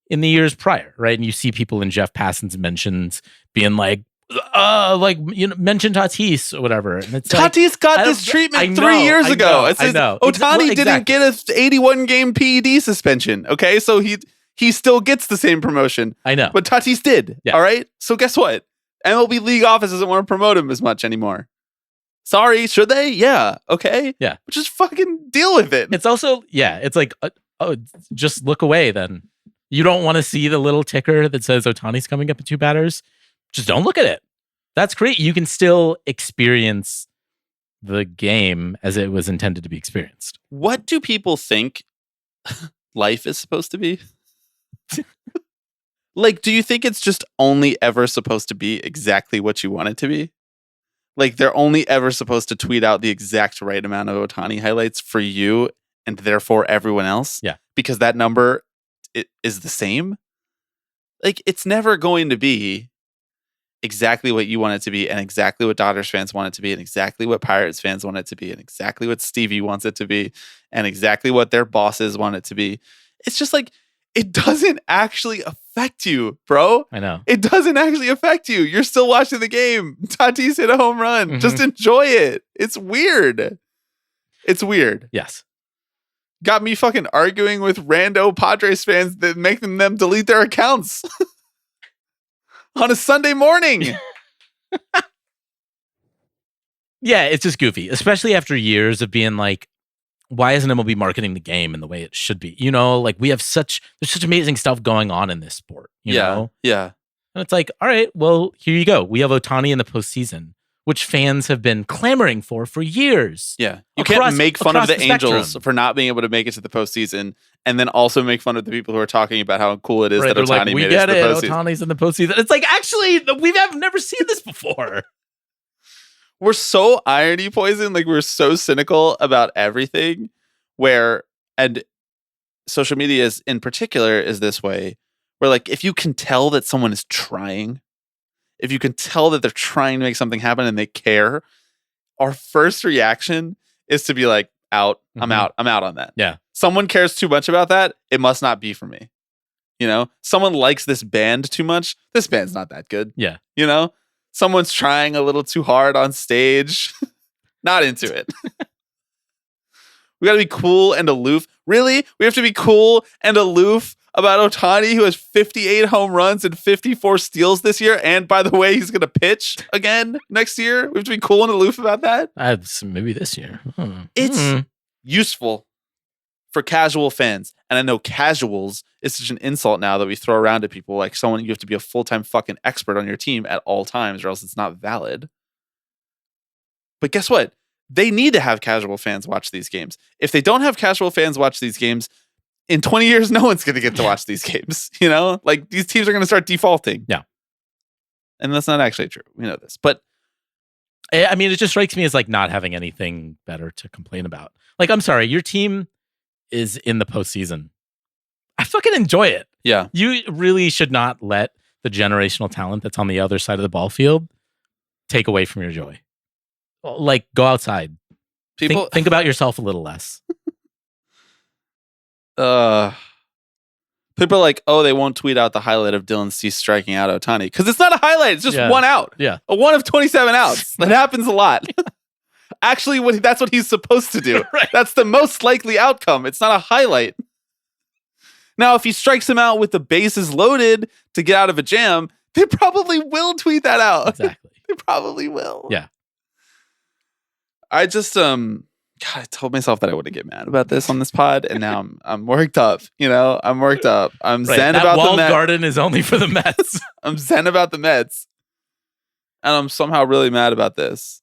in the years prior, right? And you see people in Jeff Passan's mentions being like, mention Tatis or whatever. And it's Tatis got this treatment 3 years ago. I know. Ohtani didn't get a 81 game PED suspension. Okay, so he still gets the same promotion. I know, but Tatis did. Yeah. All right. So guess what? MLB league office doesn't want to promote him as much anymore. Sorry, should they? Yeah. Okay. Yeah. But just fucking deal with it. It's also it's like just look away. Then you don't want to see the little ticker that says Ohtani's coming up in 2 batters. Just don't look at it. That's great. You can still experience the game as it was intended to be experienced. What do people think life is supposed to be? Like, do you think it's just only ever supposed to be exactly what you want it to be? Like, they're only ever supposed to tweet out the exact right amount of Ohtani highlights for you and therefore everyone else? Yeah. Because that number is the same? Like, it's never going to be exactly what you want it to be, and exactly what Dodgers fans want it to be, and exactly what Pirates fans want it to be, and exactly what Stevie wants it to be, and exactly what their bosses want it to be. It's just like, it doesn't actually affect you, bro. I know. It doesn't actually affect you. You're still watching the game. Tatis hit a home run. Mm-hmm. Just enjoy it. It's weird. It's weird. Yes. Got me fucking arguing with rando Padres fans that making them delete their accounts on a Sunday morning. Yeah, it's just goofy, especially after years of being like, why isn't MLB marketing the game in the way it should be? You know, like there's such amazing stuff going on in this sport. You know? Yeah. And it's like, all right, well, here you go. We have Ohtani in the postseason, which fans have been clamoring for years. Yeah. You can't make fun of the Angels for not being able to make it to the postseason and then also make fun of the people who are talking about how cool it is that Ohtani made it to the postseason. Ohtani's in the postseason. It's like, actually, we've never seen this before. We're so irony poisoned. Like, we're so cynical about everything and social media is in particular is this way, where like, if you can tell that someone is trying, if you can tell that they're trying to make something happen and they care, our first reaction is to be like, out. I'm out on that. Yeah. Someone cares too much about that. It must not be for me. You know, someone likes this band too much. This band's not that good. Yeah. You know, someone's trying a little too hard on stage. Not into it. We got to be cool and aloof. Really? We have to be cool and aloof about Ohtani, who has 58 home runs and 54 steals this year. And by the way, he's going to pitch again next year. We have to be cool and aloof about that. Maybe this year. It's useful for casual fans. And I know casuals is such an insult now that we throw around to people, like someone you have to be a full-time fucking expert on your team at all times or else it's not valid. But guess what? They need to have casual fans watch these games. If they don't have casual fans watch these games, in 20 years, no one's going to get to watch these games. You know, like these teams are going to start defaulting. Yeah. And that's not actually true. We know this. But I mean, it just strikes me as like not having anything better to complain about. Like, I'm sorry, your team is in the postseason. I fucking enjoy it. yeah, You really should not let the generational talent that's on the other side of the ball field take away from your joy. Like, go outside. people, Think about yourself a little less. people are like, oh, they won't tweet out the highlight of Dylan Cease striking out Ohtani because it's not a highlight. It's just Yeah. one out. Yeah. A 1 of 27 outs. That happens a lot. Actually, that's what he's supposed to do. Right. That's the most likely outcome. It's not a highlight. Now, if he strikes him out with the bases loaded to get out of a jam, they probably will tweet that out. Exactly. They probably will. Yeah. I just God, I told myself that I wouldn't get mad about this on this pod, and now I'm worked up. You know, I'm worked up. I'm Right. zen That about the walled Mets. garden is only for the Mets. I'm zen about the Mets, and I'm somehow really mad about this.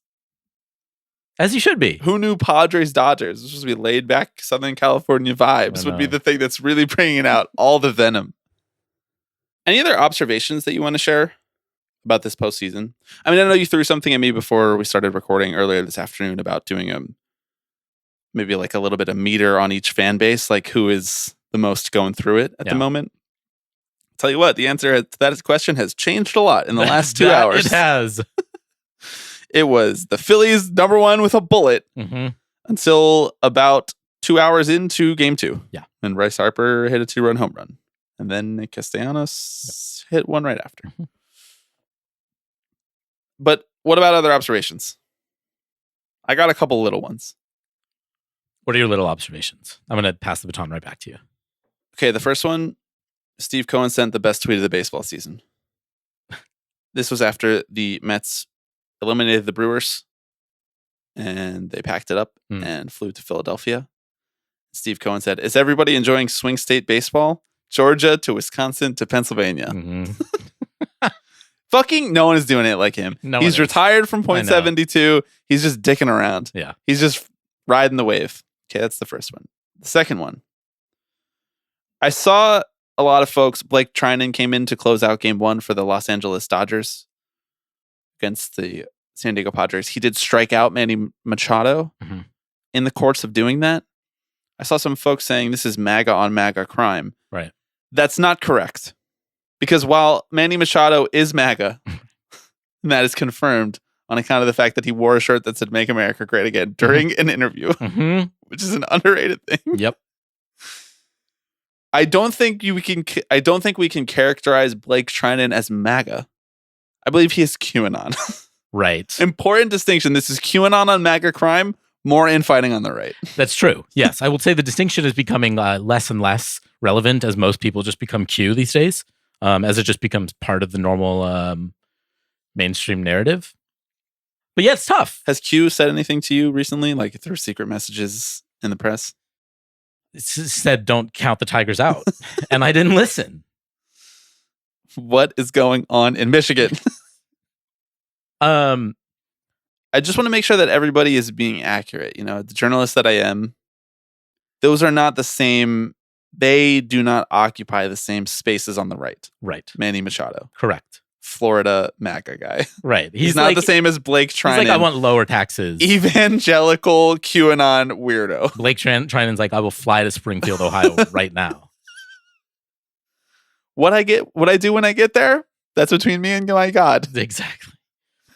As you should be. Who knew Padres Dodgers? This was supposed to be laid back Southern California vibes. I Would be know. the thing that's really bringing out all the venom. Any other observations that you want to share about this postseason? I mean, I know you threw something at me before we started recording earlier this afternoon about doing maybe like a little bit of meter on each fan base, like who is the most going through it at the Yeah. moment. Tell you what, the answer to that question has changed a lot in the last 2 hours. It has. It was the Phillies #1 with a bullet Mm-hmm. until about 2 hours into game 2. Yeah. And Bryce Harper hit a 2-run home run. And then Nick Castellanos hit one right after. Mhm. But what about other observations? I got a couple little ones. What are your little observations? I'm going to pass the baton right back to you. Okay, the first one, Steve Cohen sent the best tweet of the baseball season. This was after the Mets eliminated the Brewers and they packed it up and flew to Philadelphia. Steve Cohen said, "Is everybody enjoying swing state baseball? Georgia to Wisconsin to Pennsylvania." Mm-hmm. Fucking no one is doing it like him. No one He's is. retired from I know. point 72. He's just dicking around. Yeah. He's just riding the wave. Okay, that's the first one. The second one. I saw a lot of folks. Blake Trinan came in to close out game 1 for the Los Angeles Dodgers against the San Diego Padres. He did strike out Manny Machado Mhm. in the course of doing that. I saw some folks saying this is MAGA on MAGA crime. Right. That's not correct. Because while Manny Machado is MAGA, and that is confirmed on account of the fact that he wore a shirt that said "Make America Great Again" during an interview, Mm-hmm. which is an underrated thing. Yep. I don't think we can characterize Blake Trinan as MAGA. I believe he is QAnon. Right. Important distinction. This is QAnon on MAGA crime, more infighting on the right. That's true. Yes. I would say the distinction is becoming less and less relevant as most people just become Q these days, as it just becomes part of the normal mainstream narrative. But yeah, it's tough. Has Q said anything to you recently, like through secret messages in the press? It said, don't count the Tigers out. And I didn't listen. What is going on in Michigan? I just want to make sure that everybody is being accurate. You know, the journalist that I am, those are not the same. They do not occupy the same spaces on the right. Right. Manny Machado, Correct. Florida MAGA guy. Right. He's not like, the same as Blake He's Trinan. like, I want lower taxes. Evangelical QAnon weirdo. Blake Trinan's like, I will fly to Springfield, Ohio right now. What I do when I get there, that's between me and my God. Exactly.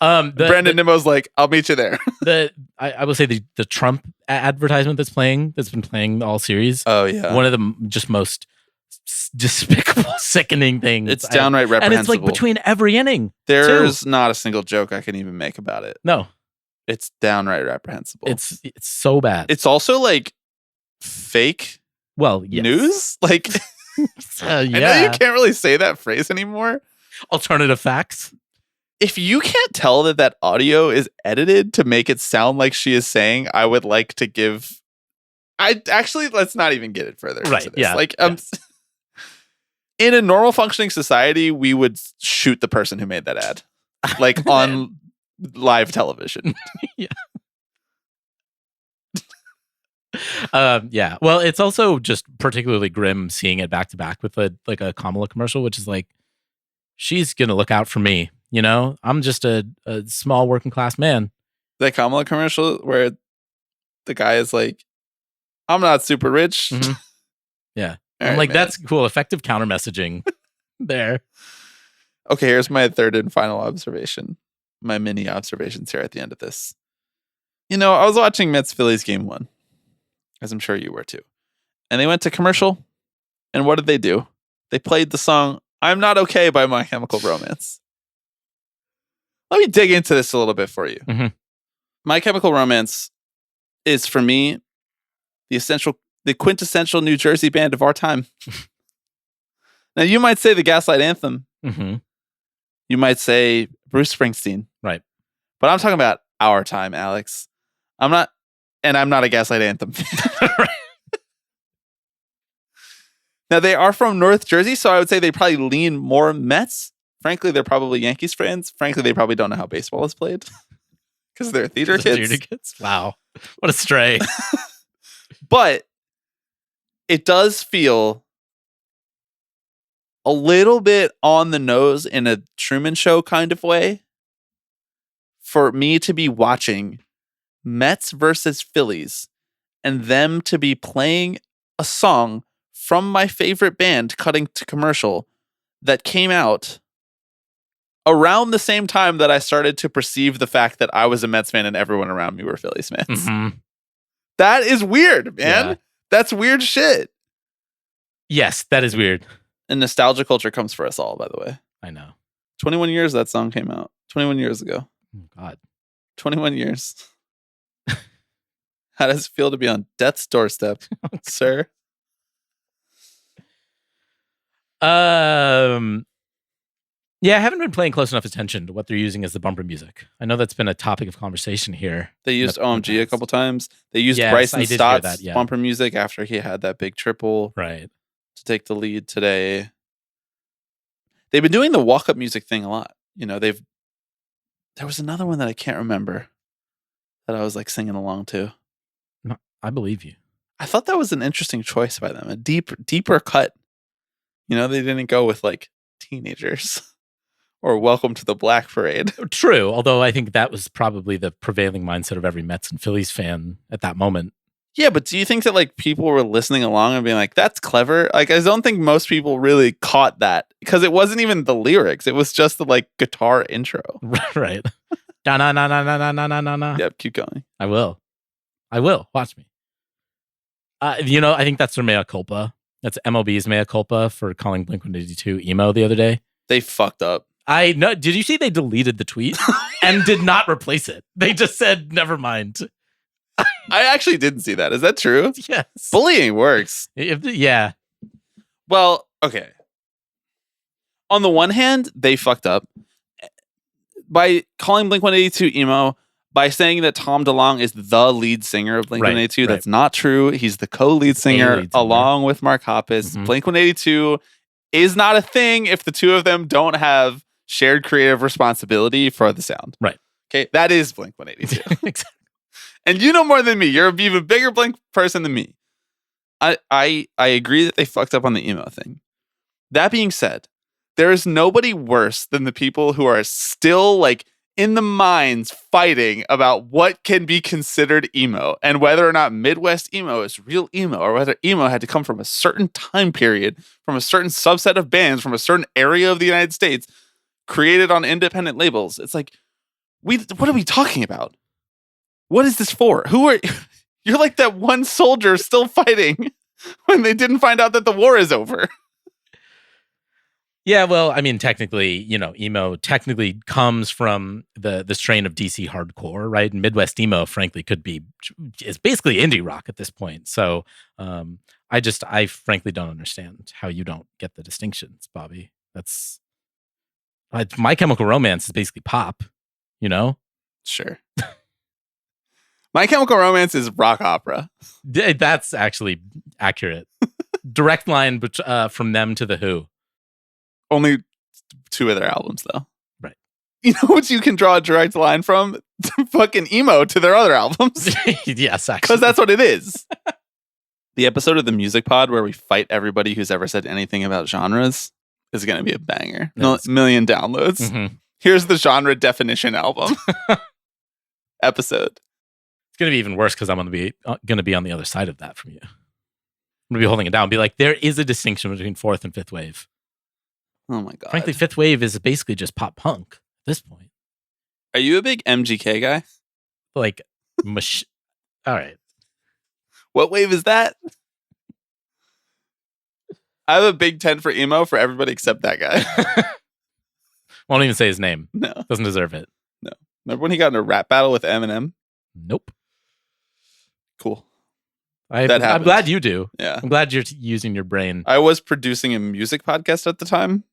Brandon Nimmo's like, I'll meet you there. I will say the Trump advertisement that's been playing all series. Oh yeah. One of the just most despicable, sickening things. It's downright and reprehensible. it's like between every inning. There's not a single joke I can even make about it. No, It's downright reprehensible. it's so bad. It's also like fake well, yes. news. Like I know you can't really say that phrase anymore. Alternative facts. If you can't tell that audio is edited to make it sound like she is saying, I would like to give. Let's not even get it further. Right. Into this. Yeah. In a normal functioning society, we would shoot the person who made that ad, like on live television. Yeah. Yeah. Well, it's also just particularly grim seeing it back to back with a Kamala commercial, which is like, she's gonna look out for me. You know, I'm just a small working class man. That Kamala commercial where the guy is like, I'm not super rich. Mm-hmm. Yeah. I'm like, man, that's cool. Effective counter messaging there. Okay, here's my third and final observation. My mini observations here at the end of this. You know, I was watching Mets Phillies game 1, as I'm sure you were too. And they went to commercial. And what did they do? They played the song I'm Not Okay by My Chemical Romance. Let me dig into this a little bit for you. Mm-hmm. My Chemical Romance is, for me, the quintessential New Jersey band of our time. Now, you might say the Gaslight Anthem. Mm-hmm. You might say Bruce Springsteen. Right. But I'm talking about our time, Alex. I'm not a Gaslight Anthem fan. Right. Now, they are from North Jersey, so I would say they probably lean more Mets. Frankly, they're probably Yankees fans. Frankly, they probably don't know how baseball is played because they're theater kids. Wow. What a stray. But it does feel a little bit on the nose in a Truman Show kind of way for me to be watching Mets versus Phillies and them to be playing a song from my favorite band cutting to commercial that came out around the same time that I started to perceive the fact that I was a Mets fan and everyone around me were Phillies fans. Mm-hmm. That is weird, man. Yeah. That's weird shit. Yes, that is weird. And nostalgia culture comes for us all, by the way. I know. 21 years that song came out. 21 years ago. Oh, God. 21 years. How does it feel to be on death's doorstep, sir? Yeah, I haven't been paying close enough attention to what they're using as the bumper music. I know that's been a topic of conversation here. They used OMG a couple times. They used Bryson Stott's bumper music after he had that big triple. Right. To take the lead today. They've been doing the walk-up music thing a lot. You know, there was another one that I can't remember that I was like singing along to. No, I believe you. I thought that was an interesting choice by them. A deeper cut. You know, they didn't go with like teenagers or Welcome to the Black Parade. True, although I think that was probably the prevailing mindset of every Mets and Phillies fan at that moment. Yeah, but do you think that like people were listening along and being like, that's clever? Like, I don't think most people really caught that because it wasn't even the lyrics. It was just the like guitar intro. Right. Da na na na na na na na na. Yep, keep going. I will. Watch me. You know, I think that's their mea culpa. That's MLB's mea culpa for calling Blink-182 emo the other day. They fucked up. I know. Did you see they deleted the tweet and did not replace it? They just said, never mind. I actually didn't see that. Is that true? Yes. Bullying works. Yeah. Well, okay. On the one hand, they fucked up by calling Blink-182 emo, by saying that Tom DeLonge is the lead singer of Blink-182. Right. That's not true. He's the co-lead singer along with Mark Hoppus. Mm-hmm. Blink-182 is not a thing if the two of them don't have shared creative responsibility for the sound. Right. Okay, that is Blink-182. Exactly. And you know more than me. You're an even bigger Blink person than me. I agree that they fucked up on the emo thing. That being said, there is nobody worse than the people who are still like in the minds fighting about what can be considered emo and whether or not Midwest emo is real emo or whether emo had to come from a certain time period, from a certain subset of bands, from a certain area of the United States created on independent labels. It's like, what are we talking about? What is this for? You're like that one soldier still fighting when they didn't find out that the war is over. Yeah, well, I mean, technically, you know, emo technically comes from the strain of DC hardcore, right? And Midwest emo, frankly, is basically indie rock at this point. So I frankly don't understand how you don't get the distinctions, Bobby. That's My Chemical Romance is basically pop, you know? Sure. My Chemical Romance is rock opera. That's actually accurate. Direct line from them to The Who. Only 2 of their albums, though. Right. You know what you can draw a direct line from? Fucking emo to their other albums. Yes, actually. Because that's what it is. The episode of the Music Pod where we fight everybody who's ever said anything about genres is going to be a banger. Million downloads. Mm-hmm. Here's the genre definition album episode. It's going to be even worse because I'm going to be on the other side of that from you. I'm going to be holding it down and be like, there is a distinction between fourth and fifth wave. Oh my God. Frankly, fifth wave is basically just pop punk at this point. Are you a big MGK guy? Like, all right. What wave is that? I have a big 10 for emo for everybody except that guy. Won't even say his name. No. Doesn't deserve it. No. Remember when he got in a rap battle with Eminem? Nope. Cool. I'm glad you do. Yeah. I'm glad you're using your brain. I was producing a music podcast at the time,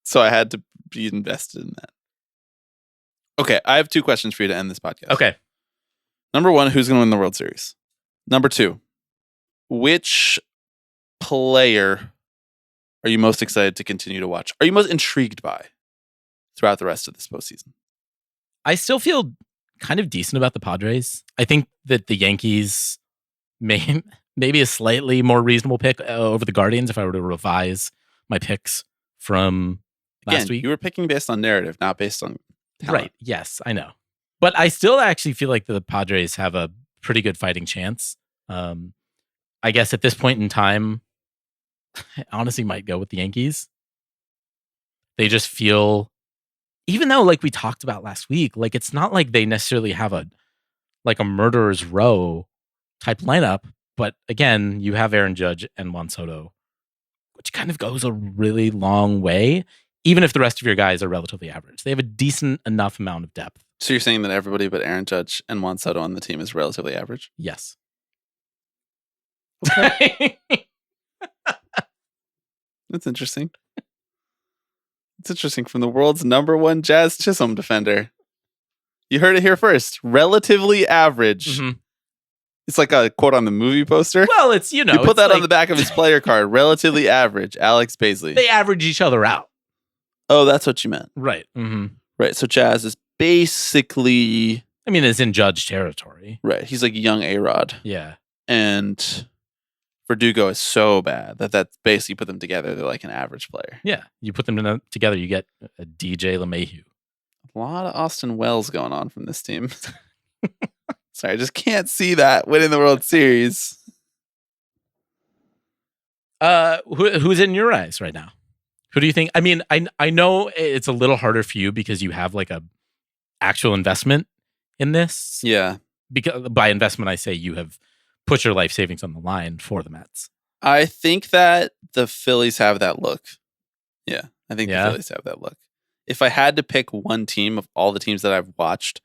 so I had to be invested in that. Okay, I have 2 questions for you to end this podcast. Okay. Number 1, who's going to win the World Series? Number 2, which player are you most excited to continue to watch? Are you most intrigued by throughout the rest of this postseason? I still feel kind of decent about the Padres. I think that the Yankees maybe a slightly more reasonable pick over the Guardians if I were to revise my picks from last week. You were picking based on narrative, not based on talent. Right. Yes, I know. But I still actually feel like the Padres have a pretty good fighting chance. I guess at this point in time, I honestly might go with the Yankees. They just feel, even though like we talked about last week, like it's not like they necessarily have a murderer's row type lineup. But again, you have Aaron Judge and Juan Soto, which kind of goes a really long way, even if the rest of your guys are relatively average. They have a decent enough amount of depth. So you're saying that everybody but Aaron Judge and Juan Soto on the team is relatively average? Yes. Okay. That's interesting. It's interesting from the world's number 1 Jazz Chisholm defender. You heard it here first. Relatively average. Mm-hmm. It's like a quote on the movie poster. Well, it's, You put that on the back of his player card. Relatively average. Alex Baisley. They average each other out. Oh, that's what you meant. Right. Mm-hmm. Right. So Jazz is basically... I mean, it's in Judge territory. Right. He's like a young A-Rod. Yeah. And Verdugo is so bad that basically put them together. They're like an average player. Yeah. You put them together, you get a DJ LeMahieu. A lot of Austin Wells going on from this team. Sorry, I just can't see that winning the World Series. Who's in your eyes right now? Who do you think? I mean, I know it's a little harder for you because you have like a actual investment in this. Yeah. Because by investment, I say you have put your life savings on the line for the Mets. I think that the Phillies have that look. Yeah, I think the Phillies have that look. If I had to pick one team of all the teams that I've watched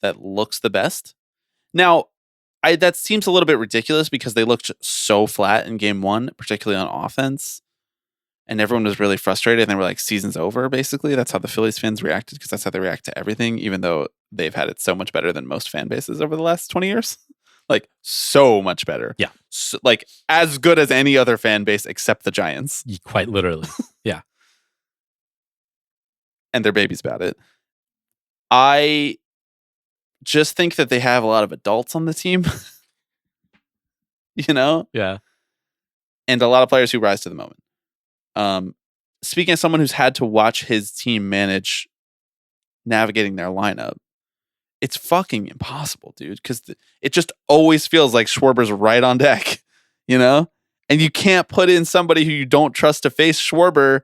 that looks the best. Now, that seems a little bit ridiculous because they looked so flat in game 1, particularly on offense. And everyone was really frustrated and they were like, season's over, basically. That's how the Phillies fans reacted because that's how they react to everything, even though they've had it so much better than most fan bases over the last 20 years. Like, so much better. Yeah. So, like, as good as any other fan base except the Giants. Quite literally. Yeah. And their babies about it. I just think that they have a lot of adults on the team. You know? Yeah. And a lot of players who rise to the moment. Speaking as someone who's had to watch his team manage navigating their lineup, it's fucking impossible, dude. Because it just always feels like Schwarber's right on deck, you know? And you can't put in somebody who you don't trust to face Schwarber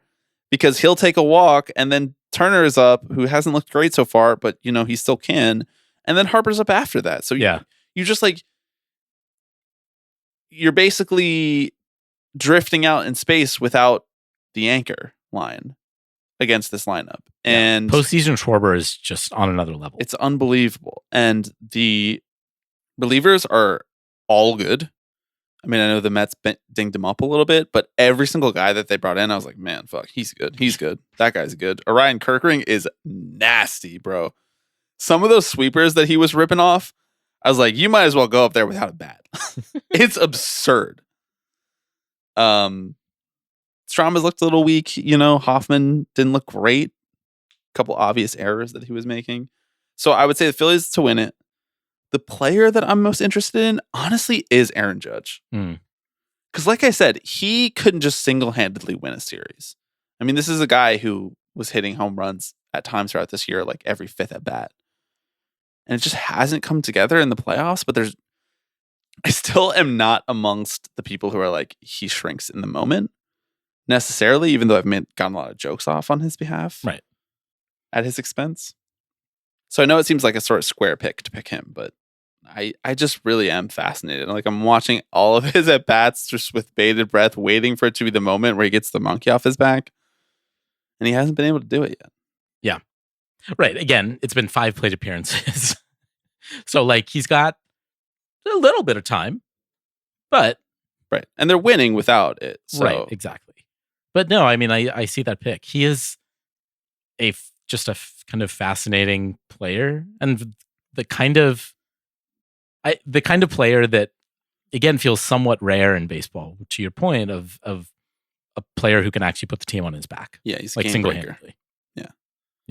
because he'll take a walk and then Turner is up, who hasn't looked great so far, but, you know, he still can. And then Harper's up after that. So you just like, you're basically drifting out in space without the anchor line against this lineup. And postseason Schwarber is just on another level. It's unbelievable. And the relievers are all good. I mean, I know the Mets dinged him up a little bit, but every single guy that they brought in, I was like, man, fuck, he's good. He's good. That guy's good. Orion Kirkring is nasty, bro. Some of those sweepers that he was ripping off, I was like, you might as well go up there without a bat. It's absurd. Strama's looked a little weak. Hoffman didn't look great. A couple obvious errors that he was making. So I would say the Phillies to win it. The player that I'm most interested in, honestly, is Aaron Judge. Because like I said, he couldn't just single-handedly win a series. I mean, this is a guy who was hitting home runs at times throughout this year, like every fifth at bat. And it just hasn't come together in the playoffs, but I still am not amongst the people who are like, he shrinks in the moment necessarily, even though I've gotten a lot of jokes off on his behalf. Right. At his expense. So I know it seems like a sort of square pick to pick him, but I just really am fascinated. Like I'm watching all of his at bats just with bated breath, waiting for it to be the moment where he gets the monkey off his back. And he hasn't been able to do it yet. Yeah. Right. Again, it's been 5 plate appearances. So like he's got a little bit of time, but right. And they're winning without it. So. Right, exactly. But no, I mean, I see that pick. He is just a kind of fascinating player, and the kind of player that again feels somewhat rare in baseball. To your point of a player who can actually put the team on his back. Yeah, he's like single-handedly. Yeah.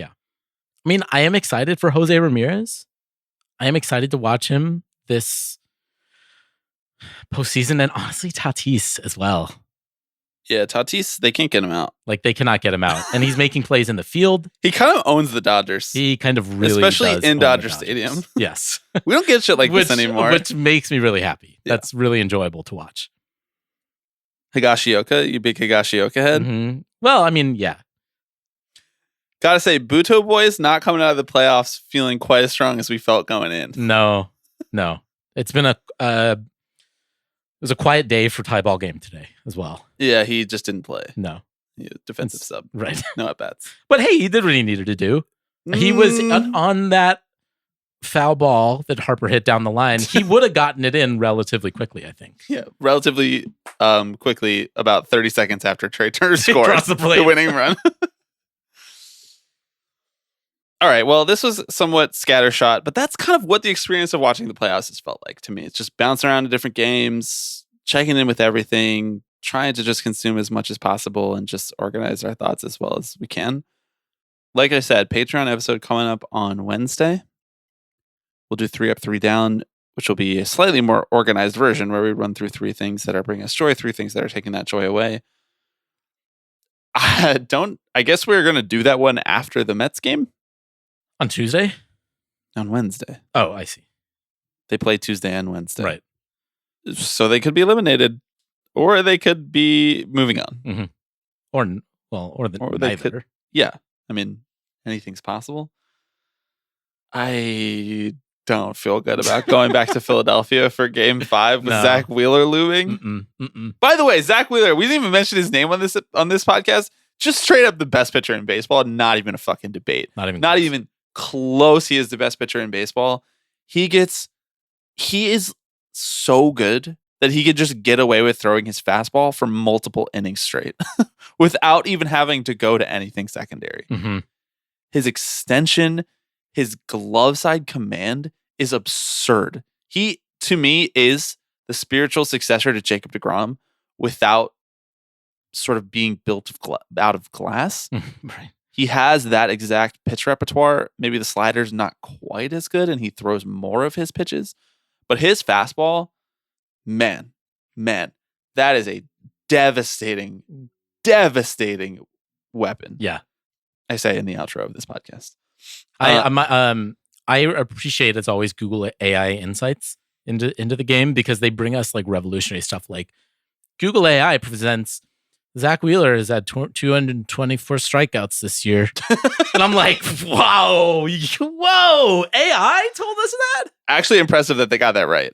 I mean, I am excited for Jose Ramirez. I am excited to watch him this postseason, and honestly, Tatis as well. Yeah, Tatis, they can't get him out. Like, they cannot get him out. And he's making plays in the field. He kind of owns the Dodgers. He kind of really especially does in own Dodger the Dodgers. Stadium. Yes. We don't get shit like this anymore. Which makes me really happy. Yeah. That's really enjoyable to watch. Higashioka, you big Higashioka head? Mm-hmm. Well, I mean, yeah. Gotta say, Buto boys not coming out of the playoffs feeling quite as strong as we felt going in. No. It's been it was a quiet day for tie ball game today as well. Yeah, he just didn't play. No. Defensive sub. Right. No at bats. But hey, he did what he needed to do. He was on that foul ball that Harper hit down the line. He would have gotten it in relatively quickly, I think. Yeah, relatively quickly, about 30 seconds after Trey Turner scored the winning run. All right, well, this was somewhat scattershot, but that's kind of what the experience of watching the playoffs has felt like to me. It's just bouncing around to different games, checking in with everything, trying to just consume as much as possible and just organize our thoughts as well as we can. Like I said, Patreon episode coming up on Wednesday. We'll do 3 up, 3 down, which will be a slightly more organized version where we run through 3 things that are bringing us joy, 3 things that are taking that joy away. I guess we're going to do that one after the Mets game. On Tuesday? On Wednesday. Oh, I see. They play Tuesday and Wednesday. Right. So they could be eliminated, or they could be moving on. Mm-hmm. Or neither. Yeah. I mean, anything's possible. I don't feel good about going back to Philadelphia for Game 5 with Zach Wheeler looming. By the way, Zach Wheeler, we didn't even mention his name on this podcast. Just straight up the best pitcher in baseball. Not even a fucking debate. Not even close. He is the best pitcher in baseball. He is so good that he could just get away with throwing his fastball for multiple innings straight without even having to go to anything secondary. Mm-hmm. His extension, his glove side command is absurd. He, to me, is the spiritual successor to Jacob deGrom without sort of being built out of glass. Right. He has that exact pitch repertoire. Maybe the slider's not quite as good and he throws more of his pitches, but his fastball, man, that is a devastating weapon. Yeah. I say in the outro of this podcast. I appreciate, as always, Google AI insights into the game because they bring us like revolutionary stuff. Like Google AI presents Zach Wheeler is at 224 strikeouts this year. And I'm like, whoa, AI told us that? Actually impressive that they got that right.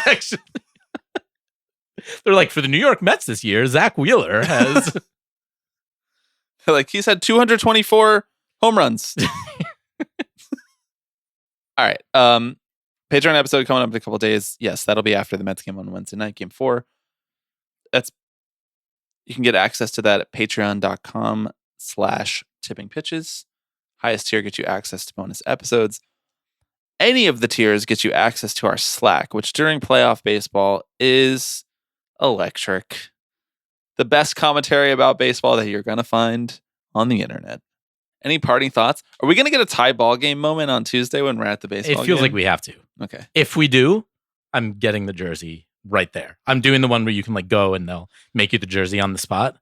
Actually. They're like, for the New York Mets this year, Zach Wheeler has... like, he's had 224 home runs. All right. Patreon episode coming up in a couple days. Yes, that'll be after the Mets game on Wednesday night, Game 4. You can get access to that at patreon.com/tippingpitches. Highest tier gets you access to bonus episodes. Any of the tiers gets you access to our Slack, which during playoff baseball is electric. The best commentary about baseball that you're going to find on the internet. Any parting thoughts? Are we going to get a tie ball game moment on Tuesday when we're at the baseball game? It feels like we have to. Okay. If we do, I'm getting the jersey right there. I'm doing the one where you can like go and they'll make you the jersey on the spot.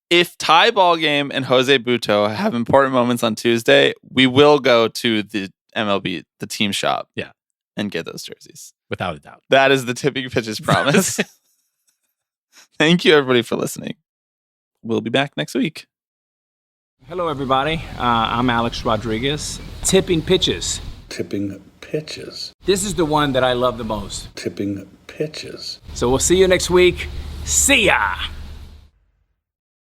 If tie ball game and Jose Buto have important moments on Tuesday, we will go to the MLB, the team shop. Yeah. And get those jerseys. Without a doubt. That is the Tipping Pitches promise. Thank you, everybody, for listening. We'll be back next week. Hello, everybody. I'm Alex Rodriguez. Tipping Pitches. Tipping Pitches. This is the one that I love the most. Tipping Pitches. So we'll see you next week. See ya!